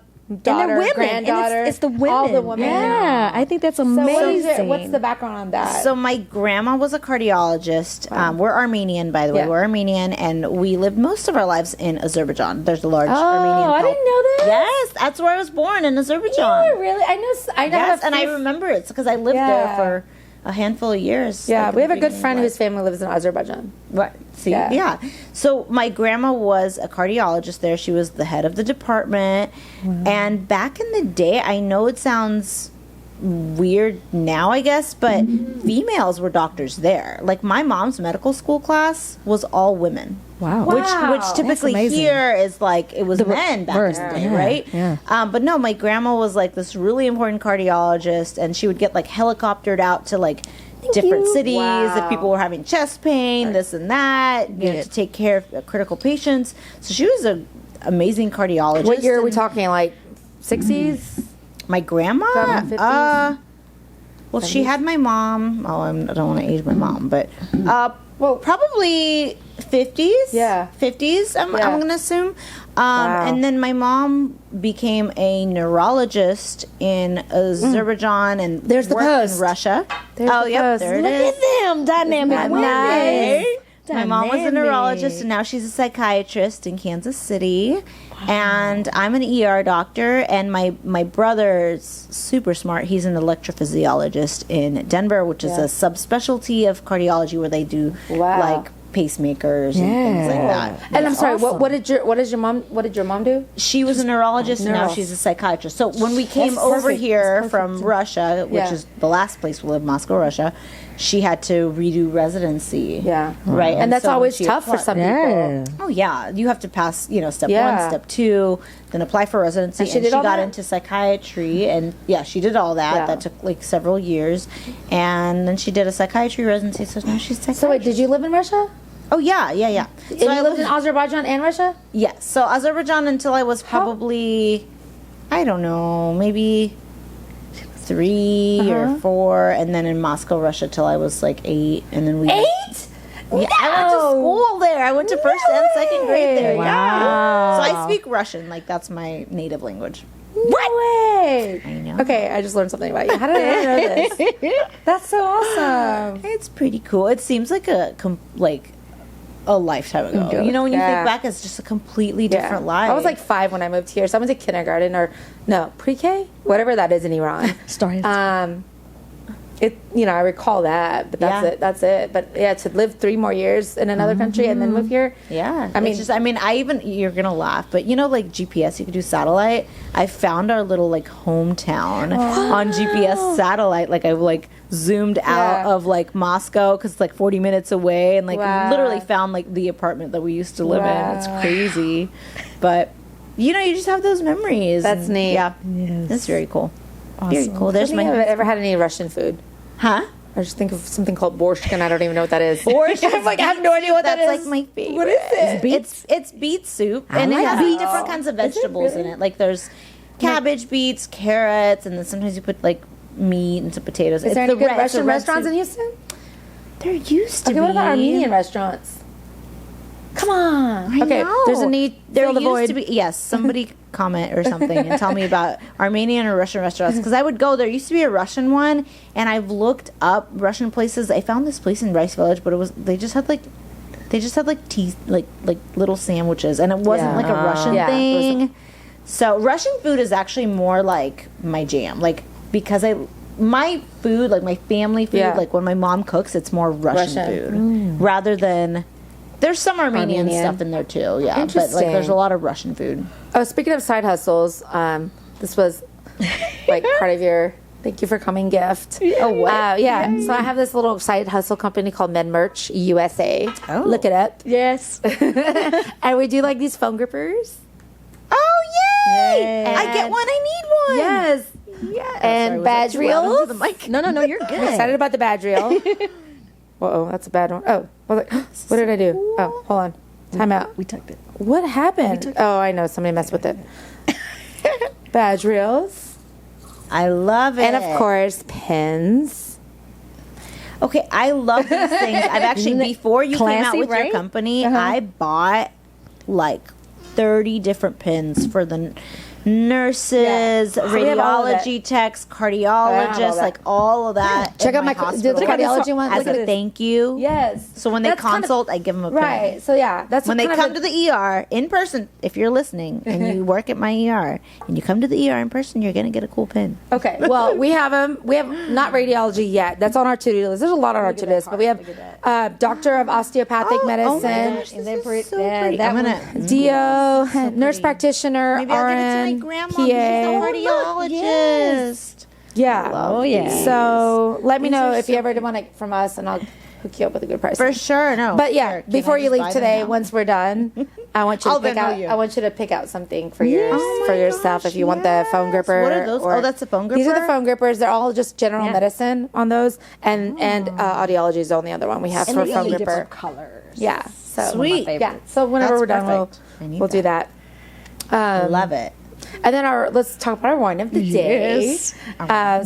[SPEAKER 2] daughter,
[SPEAKER 4] and they're women.
[SPEAKER 2] granddaughter.
[SPEAKER 4] And it's the women.
[SPEAKER 2] All the women.
[SPEAKER 4] Yeah, I think that's
[SPEAKER 2] So
[SPEAKER 4] amazing.
[SPEAKER 2] what's the background on that?
[SPEAKER 3] So my grandma was a cardiologist. We're Armenian, by the way.
[SPEAKER 2] Yeah.
[SPEAKER 3] We're Armenian, and we lived most of our lives in Azerbaijan. There's a large
[SPEAKER 2] oh,
[SPEAKER 3] Armenian.
[SPEAKER 2] I didn't know this.
[SPEAKER 3] Yes, that's where I was born, in Azerbaijan.
[SPEAKER 2] Oh, really? I know.
[SPEAKER 3] Yes, and I remember it because I lived
[SPEAKER 2] Yeah.
[SPEAKER 3] there for a handful of years.
[SPEAKER 2] Yeah,
[SPEAKER 3] like,
[SPEAKER 2] we
[SPEAKER 3] at
[SPEAKER 2] have
[SPEAKER 3] the
[SPEAKER 2] a good
[SPEAKER 3] beginning
[SPEAKER 2] friend
[SPEAKER 3] of
[SPEAKER 2] whose
[SPEAKER 3] life.
[SPEAKER 2] family lives in Azerbaijan.
[SPEAKER 3] Right. See,
[SPEAKER 2] Yeah.
[SPEAKER 3] yeah. So my grandma was a cardiologist there. She was the head of the department. And back in the day, I know it sounds weird now, I guess, but females were doctors there. Like my mom's medical school class was all women.
[SPEAKER 4] Wow.
[SPEAKER 3] Which typically
[SPEAKER 4] amazing.
[SPEAKER 3] here is like it was men back
[SPEAKER 4] reverse,
[SPEAKER 3] in the day,
[SPEAKER 4] yeah,
[SPEAKER 3] right?
[SPEAKER 4] yeah.
[SPEAKER 3] But no, my grandma was like this really important cardiologist, and she would get like helicoptered out to like different
[SPEAKER 4] you.
[SPEAKER 3] cities
[SPEAKER 2] Wow.
[SPEAKER 3] if people were having chest pain, this and that, you know, to take care of critical patients. So she was an amazing cardiologist.
[SPEAKER 2] What year are we
[SPEAKER 3] and
[SPEAKER 2] talking? Like 60s?
[SPEAKER 3] My grandma?
[SPEAKER 2] 50s?
[SPEAKER 3] Well, she had my mom. Oh, I don't want to age my mom, but well, probably 50s.
[SPEAKER 2] Yeah.
[SPEAKER 3] 50s. I'm
[SPEAKER 2] Yeah.
[SPEAKER 3] going to assume.
[SPEAKER 2] Wow.
[SPEAKER 3] And then my mom became a neurologist in Azerbaijan and
[SPEAKER 2] There's the
[SPEAKER 3] worked
[SPEAKER 2] post.
[SPEAKER 3] in Russia.
[SPEAKER 2] There's
[SPEAKER 3] oh,
[SPEAKER 2] the
[SPEAKER 3] yep,
[SPEAKER 2] post.
[SPEAKER 3] there it
[SPEAKER 4] Look
[SPEAKER 3] is.
[SPEAKER 4] at them dynamic
[SPEAKER 2] that
[SPEAKER 4] women.
[SPEAKER 2] nice?
[SPEAKER 3] My mom was a
[SPEAKER 4] Dynamic.
[SPEAKER 3] neurologist, and now she's a psychiatrist in Kansas City. And I'm an ER doctor, and my brother's super smart. He's an electrophysiologist in Denver, which is
[SPEAKER 2] Yeah.
[SPEAKER 3] a subspecialty of cardiology where they do
[SPEAKER 2] Wow.
[SPEAKER 3] like pacemakers and things like that.
[SPEAKER 2] And I'm sorry.
[SPEAKER 4] awesome.
[SPEAKER 2] What did your mom do?
[SPEAKER 3] She was a neurologist, and now
[SPEAKER 2] Neuro.
[SPEAKER 3] she's a psychiatrist. So when we came
[SPEAKER 2] That's
[SPEAKER 3] over
[SPEAKER 2] perfect.
[SPEAKER 3] here
[SPEAKER 2] That's
[SPEAKER 3] from
[SPEAKER 2] perfect.
[SPEAKER 3] Russia, which
[SPEAKER 2] Yeah.
[SPEAKER 3] is the last place we lived, Moscow, Russia, she had to redo residency.
[SPEAKER 2] Yeah.
[SPEAKER 3] Right.
[SPEAKER 2] And that's
[SPEAKER 3] so when
[SPEAKER 2] always
[SPEAKER 3] she
[SPEAKER 2] tough for
[SPEAKER 3] applied-
[SPEAKER 2] some
[SPEAKER 4] Yeah.
[SPEAKER 2] people.
[SPEAKER 3] Oh yeah, you have to pass, step
[SPEAKER 2] Yeah.
[SPEAKER 3] 1, step 2, then apply for residency.
[SPEAKER 2] And she did
[SPEAKER 3] she
[SPEAKER 2] all
[SPEAKER 3] got
[SPEAKER 2] that?
[SPEAKER 3] into psychiatry, and yeah, she did all that.
[SPEAKER 2] Yeah.
[SPEAKER 3] That took like several years, and then she did a psychiatry residency. So now she's psychiatrist.
[SPEAKER 2] So wait, did you live in Russia?
[SPEAKER 3] Oh yeah.
[SPEAKER 2] And you lived in Azerbaijan and Russia?
[SPEAKER 3] Yes. So Azerbaijan until I was probably, I don't know, maybe 3 or 4, and then in Moscow, Russia, till I was like 8, and then we
[SPEAKER 2] 8?
[SPEAKER 3] Yeah, I went to school there. I went to first and second grade there.
[SPEAKER 4] Wow.
[SPEAKER 3] Yeah. So I speak Russian. Like that's my native language.
[SPEAKER 2] What way?
[SPEAKER 3] I know.
[SPEAKER 2] Okay, I just learned something about you. How did I know this? That's so awesome.
[SPEAKER 3] It's pretty cool. It seems like a lifetime ago. You know, when you
[SPEAKER 2] Yeah.
[SPEAKER 3] think back, it's just a completely different life.
[SPEAKER 2] I was like 5 when I moved here. So I went to kindergarten or no pre-K, whatever that is in Iran.
[SPEAKER 4] Started.
[SPEAKER 2] I recall that, but that's
[SPEAKER 3] Yeah.
[SPEAKER 2] it. That's it. But yeah, to live 3 more years in another country and then move here.
[SPEAKER 3] Yeah.
[SPEAKER 2] I mean,
[SPEAKER 3] you're going to laugh, but like GPS, you could do satellite. I found our little like hometown on GPS satellite. Like I like zoomed out of like Moscow because it's like 40 minutes away and like literally found like the apartment that we used to live in. It's crazy. But, you just have those memories.
[SPEAKER 2] That's neat.
[SPEAKER 3] Yeah.
[SPEAKER 4] Yes.
[SPEAKER 3] That's very cool.
[SPEAKER 4] Awesome.
[SPEAKER 3] Very cool. There's
[SPEAKER 2] Have you
[SPEAKER 3] my...
[SPEAKER 2] ever had any Russian food?
[SPEAKER 3] Huh?
[SPEAKER 2] I just think of something called borscht, and I don't even know what that is.
[SPEAKER 3] Borscht.
[SPEAKER 2] I'm like, I have no idea what that is.
[SPEAKER 3] That's like my favorite.
[SPEAKER 2] What is it?
[SPEAKER 3] It's beet soup, and it has different kinds of vegetables in it. Like there's cabbage, beets, carrots, and then sometimes you put like meat and some potatoes.
[SPEAKER 2] Is there any good Russian restaurants in Houston?
[SPEAKER 3] There used to be.
[SPEAKER 2] What about Armenian restaurants? Come on.
[SPEAKER 3] I know.
[SPEAKER 2] There's a need.
[SPEAKER 3] There
[SPEAKER 2] Fill the
[SPEAKER 3] used
[SPEAKER 2] void.
[SPEAKER 3] to be. Yes, somebody comment or something and tell me about Armenian or Russian restaurants because I would go. There used to be a Russian one, and I've looked up Russian places. I found this place in Rice Village, but they just had tea, like little sandwiches, and it wasn't like a Russian thing. So Russian food is actually more like my jam, like because my food, like my family food, like when my mom cooks, it's more Russian food rather than. There's some Armenian stuff in there too, yeah. But like, there's a lot of Russian food.
[SPEAKER 2] Oh, speaking of side hustles, this was like part of your thank you for coming gift.
[SPEAKER 3] Oh, what?
[SPEAKER 2] Yeah. So I have this little side hustle company called Men Merch USA.
[SPEAKER 3] Oh.
[SPEAKER 2] Look it up.
[SPEAKER 4] Yes.
[SPEAKER 2] And we do like these phone grippers.
[SPEAKER 3] Oh, yay!
[SPEAKER 2] Yay.
[SPEAKER 3] I get one. I need one.
[SPEAKER 2] Yes.
[SPEAKER 3] Yes.
[SPEAKER 2] And badge
[SPEAKER 3] Sorry, was that too loud
[SPEAKER 2] reels.
[SPEAKER 3] into the mic?
[SPEAKER 4] No, you're good.
[SPEAKER 2] I'm excited about the badge reel. Uh-oh, that's a bad one. Oh, what did I do? Oh, hold on. Time out.
[SPEAKER 4] We tucked it.
[SPEAKER 2] What happened? Oh, I know. Somebody messed with it. Badge reels.
[SPEAKER 3] I love it.
[SPEAKER 2] And, of course, pins.
[SPEAKER 3] Okay, I love these things. I've actually, before you came out
[SPEAKER 4] Classy,
[SPEAKER 3] with your
[SPEAKER 4] right?
[SPEAKER 3] company, I bought like 30 different pins for the nurses,
[SPEAKER 2] We have all of
[SPEAKER 3] radiology techs, cardiologists, like all of that.
[SPEAKER 2] Check
[SPEAKER 3] in
[SPEAKER 2] out my
[SPEAKER 3] hospital.
[SPEAKER 2] the cardiology one.
[SPEAKER 3] As
[SPEAKER 2] Look at
[SPEAKER 3] a
[SPEAKER 2] this.
[SPEAKER 3] thank you.
[SPEAKER 2] Yes.
[SPEAKER 3] So when they
[SPEAKER 2] That's kind of-
[SPEAKER 3] consult, I give them a pin.
[SPEAKER 2] Right. So yeah, that's
[SPEAKER 3] When
[SPEAKER 2] what
[SPEAKER 3] they
[SPEAKER 2] kind of
[SPEAKER 3] come to the ER in person, if you're listening and you work at my ER and you come to the ER in person, you're going to get a cool pin.
[SPEAKER 2] Okay. Well, we have them. We have not radiology yet. That's on our to-do list. There's a lot on our to-do list, but we have Doctor of Osteopathic Medicine,
[SPEAKER 3] This is so pretty.
[SPEAKER 4] that
[SPEAKER 3] I'm
[SPEAKER 4] one-
[SPEAKER 3] gonna
[SPEAKER 2] DO, nurse practitioner,
[SPEAKER 3] maybe I'll give it to my
[SPEAKER 2] RN,
[SPEAKER 3] grandma.
[SPEAKER 2] PA.
[SPEAKER 3] She's a cardiologist.
[SPEAKER 2] Yeah.
[SPEAKER 4] Oh, yeah.
[SPEAKER 2] So let me
[SPEAKER 3] These
[SPEAKER 2] know
[SPEAKER 3] are
[SPEAKER 2] if you
[SPEAKER 3] so
[SPEAKER 2] ever want it from us, and I'll hook you up with a good price.
[SPEAKER 3] For sure, no.
[SPEAKER 2] But yeah,
[SPEAKER 3] Here, can
[SPEAKER 2] before
[SPEAKER 3] I
[SPEAKER 2] you
[SPEAKER 3] just
[SPEAKER 2] leave
[SPEAKER 3] buy them
[SPEAKER 2] today,
[SPEAKER 3] now?
[SPEAKER 2] once we're done, I want you
[SPEAKER 3] I'll
[SPEAKER 2] to pick
[SPEAKER 3] Venmo
[SPEAKER 2] out.
[SPEAKER 3] you.
[SPEAKER 2] I want you to pick out something for your
[SPEAKER 3] Oh my
[SPEAKER 2] for yourself
[SPEAKER 3] gosh,
[SPEAKER 2] if you want the phone gripper.
[SPEAKER 3] What are those?
[SPEAKER 2] or-
[SPEAKER 3] Oh, that's a phone
[SPEAKER 2] These are the
[SPEAKER 3] gripper?
[SPEAKER 2] phone grippers. They're all just general medicine on those, and audiology is the only other one we have
[SPEAKER 3] And
[SPEAKER 2] for
[SPEAKER 3] they're
[SPEAKER 2] phone
[SPEAKER 3] really
[SPEAKER 2] gripper.
[SPEAKER 4] colors.
[SPEAKER 2] Yeah. So
[SPEAKER 3] Sweet.
[SPEAKER 2] Yeah. So whenever
[SPEAKER 3] That's
[SPEAKER 2] we're done,
[SPEAKER 3] perfect. I
[SPEAKER 2] we'll
[SPEAKER 3] need
[SPEAKER 2] do that.
[SPEAKER 3] I love it.
[SPEAKER 2] And then let's talk about our wine of the day.
[SPEAKER 4] Yes.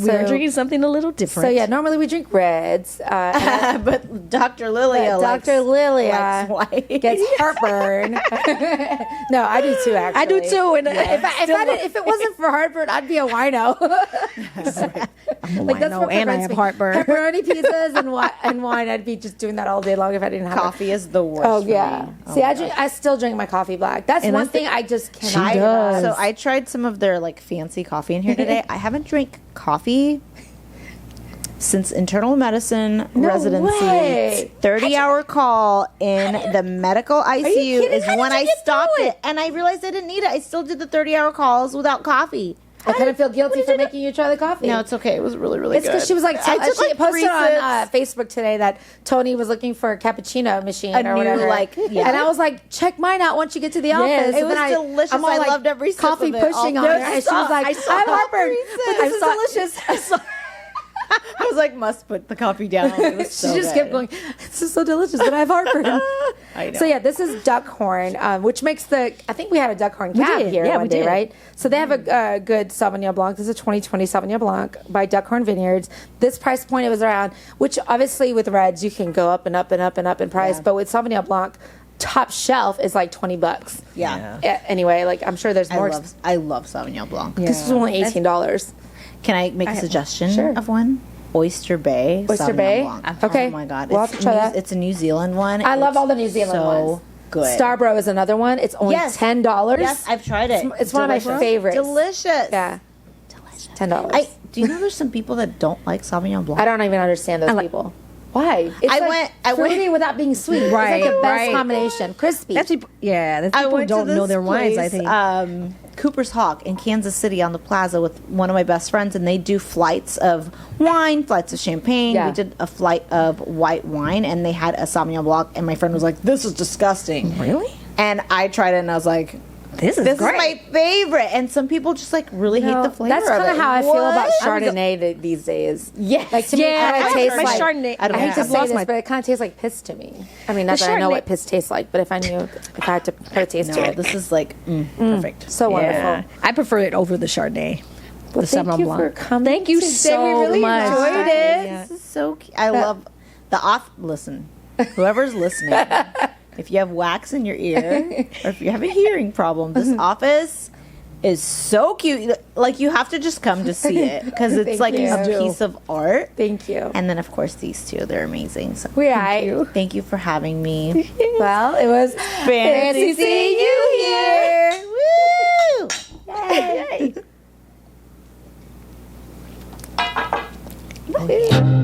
[SPEAKER 4] We are drinking something a little different.
[SPEAKER 2] So yeah, normally we drink reds,
[SPEAKER 3] But Dr. Lilia,
[SPEAKER 2] Dr. Lilia
[SPEAKER 3] likes white.
[SPEAKER 2] gets heartburn. No, I do too. Actually,
[SPEAKER 4] I do too. And
[SPEAKER 2] if it wasn't for heartburn, I'd be a wino. Like that's what
[SPEAKER 4] and I
[SPEAKER 2] prevents
[SPEAKER 4] have
[SPEAKER 2] me.
[SPEAKER 4] heartburn.
[SPEAKER 2] Pepperoni pizzas and wine. I'd be just doing that all day long if I didn't have
[SPEAKER 3] Coffee is the worst.
[SPEAKER 2] Oh
[SPEAKER 3] for
[SPEAKER 2] yeah.
[SPEAKER 3] me.
[SPEAKER 2] See, I still drink my coffee black. That's
[SPEAKER 4] And
[SPEAKER 2] one
[SPEAKER 4] that's
[SPEAKER 2] thing I just cannot.
[SPEAKER 4] does.
[SPEAKER 3] So I tried some of their like fancy coffee in here today. I haven't drank coffee since internal medicine residency.
[SPEAKER 2] way.
[SPEAKER 3] 30-hour call in the medical ICU
[SPEAKER 2] kidding?
[SPEAKER 3] is
[SPEAKER 2] How
[SPEAKER 3] when
[SPEAKER 2] did you
[SPEAKER 3] I
[SPEAKER 2] get
[SPEAKER 3] stopped
[SPEAKER 2] through
[SPEAKER 3] it, and I realized I didn't need it. I still did the 30-hour calls without coffee.
[SPEAKER 2] I kind of feel guilty for making you try the coffee.
[SPEAKER 3] No, it's okay. It was really, really
[SPEAKER 2] It's
[SPEAKER 3] good.
[SPEAKER 2] because she was like,
[SPEAKER 3] I took
[SPEAKER 2] she
[SPEAKER 3] like
[SPEAKER 2] posted
[SPEAKER 3] 3
[SPEAKER 2] on
[SPEAKER 3] sips.
[SPEAKER 2] Facebook today that Tony was looking for a cappuccino machine
[SPEAKER 3] A
[SPEAKER 2] or
[SPEAKER 3] new,
[SPEAKER 2] whatever.
[SPEAKER 3] like, yeah.
[SPEAKER 2] And I was like, check mine out once you get to the office.
[SPEAKER 3] it
[SPEAKER 2] And
[SPEAKER 3] was
[SPEAKER 2] then
[SPEAKER 3] delicious.
[SPEAKER 2] I'm all
[SPEAKER 3] I
[SPEAKER 2] like,
[SPEAKER 3] loved every sip
[SPEAKER 2] coffee
[SPEAKER 3] of it.
[SPEAKER 2] pushing
[SPEAKER 3] All-
[SPEAKER 2] on her.
[SPEAKER 3] Yes,
[SPEAKER 2] And she was like,
[SPEAKER 3] I saw
[SPEAKER 2] I have
[SPEAKER 3] all
[SPEAKER 2] heartburn,
[SPEAKER 3] 3
[SPEAKER 2] but this is delicious.
[SPEAKER 3] I saw- I was like, must put the coffee down. It was so
[SPEAKER 2] She just
[SPEAKER 3] good.
[SPEAKER 2] kept going, this is so delicious, but I have heartburn.
[SPEAKER 3] I know.
[SPEAKER 2] So yeah, this is Duckhorn, which makes I think we had a Duckhorn cab
[SPEAKER 4] did.
[SPEAKER 2] here
[SPEAKER 4] Yeah,
[SPEAKER 2] one
[SPEAKER 4] we
[SPEAKER 2] day,
[SPEAKER 4] did.
[SPEAKER 2] right? So they have a good Sauvignon Blanc. This is a 2020 Sauvignon Blanc by Duckhorn Vineyards. This price point, it was around, which obviously with reds, you can go up and up and up and up in price, but with Sauvignon Blanc, top shelf is like $20.
[SPEAKER 3] Yeah.
[SPEAKER 2] Anyway, like I'm sure there's more.
[SPEAKER 3] I love Sauvignon Blanc.
[SPEAKER 2] This is only $18.
[SPEAKER 3] Can I make a suggestion
[SPEAKER 2] Sure.
[SPEAKER 3] of one? Oyster Bay.
[SPEAKER 2] Oyster
[SPEAKER 3] Sauvignon
[SPEAKER 2] Bay?
[SPEAKER 3] Blanc.
[SPEAKER 2] Okay.
[SPEAKER 3] Oh my God.
[SPEAKER 2] We'll have to try that.
[SPEAKER 3] It's a New Zealand one.
[SPEAKER 2] I love
[SPEAKER 3] It's
[SPEAKER 2] all the New Zealand
[SPEAKER 3] so
[SPEAKER 2] ones.
[SPEAKER 3] good.
[SPEAKER 2] Starbro is another one. It's only $10.
[SPEAKER 3] Yes, I've tried it.
[SPEAKER 2] It's one of my favorites.
[SPEAKER 3] Delicious.
[SPEAKER 2] Yeah. $10.
[SPEAKER 3] Do you know there's some people that don't like Sauvignon Blanc?
[SPEAKER 2] I don't even understand those people. Why? It's
[SPEAKER 3] I
[SPEAKER 2] fruity
[SPEAKER 3] went
[SPEAKER 2] without being sweet.
[SPEAKER 4] Right,
[SPEAKER 2] It's like the best
[SPEAKER 4] right.
[SPEAKER 2] combination. Crispy.
[SPEAKER 4] That's people, that's people who don't know their wines, I think.
[SPEAKER 3] Cooper's Hawk in Kansas City on the plaza with one of my best friends, and they do flights of wine, flights of champagne.
[SPEAKER 2] Yeah.
[SPEAKER 3] We did a flight of white wine, and they had a Sauvignon Blanc, and my friend was like, "This is disgusting."
[SPEAKER 4] Really?
[SPEAKER 3] And I tried it, and I was like,
[SPEAKER 4] This is
[SPEAKER 3] "This
[SPEAKER 4] great.
[SPEAKER 3] is my favorite." And some people just like really hate the flavor.
[SPEAKER 2] That's
[SPEAKER 3] of
[SPEAKER 2] kind
[SPEAKER 3] it.
[SPEAKER 2] of how I feel about
[SPEAKER 3] What?
[SPEAKER 2] Chardonnay these days.
[SPEAKER 3] Yes.
[SPEAKER 2] Like to me, it
[SPEAKER 4] Yeah,
[SPEAKER 2] kind
[SPEAKER 4] I
[SPEAKER 2] of tastes
[SPEAKER 4] prefer
[SPEAKER 2] like
[SPEAKER 4] Chardonnay.
[SPEAKER 2] I hate to
[SPEAKER 4] I've
[SPEAKER 2] say
[SPEAKER 4] lost
[SPEAKER 2] this,
[SPEAKER 4] my-
[SPEAKER 2] but it kind of tastes like piss to me. I mean, not
[SPEAKER 4] The
[SPEAKER 2] that I know
[SPEAKER 4] Chardonnay-
[SPEAKER 2] what piss tastes like, but if I had to put a taste to
[SPEAKER 3] No,
[SPEAKER 2] it,
[SPEAKER 3] this is like perfect.
[SPEAKER 2] so wonderful.
[SPEAKER 4] Yeah. I prefer it over the Chardonnay.
[SPEAKER 2] Well,
[SPEAKER 4] the
[SPEAKER 2] thank
[SPEAKER 4] Sauvignon
[SPEAKER 2] you
[SPEAKER 4] Blanc.
[SPEAKER 2] for coming.
[SPEAKER 4] Thank you
[SPEAKER 2] today.
[SPEAKER 4] so
[SPEAKER 2] we really
[SPEAKER 4] much.
[SPEAKER 2] enjoyed it.
[SPEAKER 3] Yeah. This is so cute. I love the off. Listen, whoever's listening, if you have wax in your ear or if you have a hearing problem, this office is so cute. Like you have to just come to see it because it's
[SPEAKER 2] Thank
[SPEAKER 3] like
[SPEAKER 2] you.
[SPEAKER 3] a piece of art.
[SPEAKER 2] Thank you.
[SPEAKER 3] And then of course these two, they're amazing. So
[SPEAKER 2] Thank
[SPEAKER 3] you for having me.
[SPEAKER 2] Well, it was
[SPEAKER 3] Fancy seeing you here. Woo!
[SPEAKER 2] Yay.
[SPEAKER 3] Okay.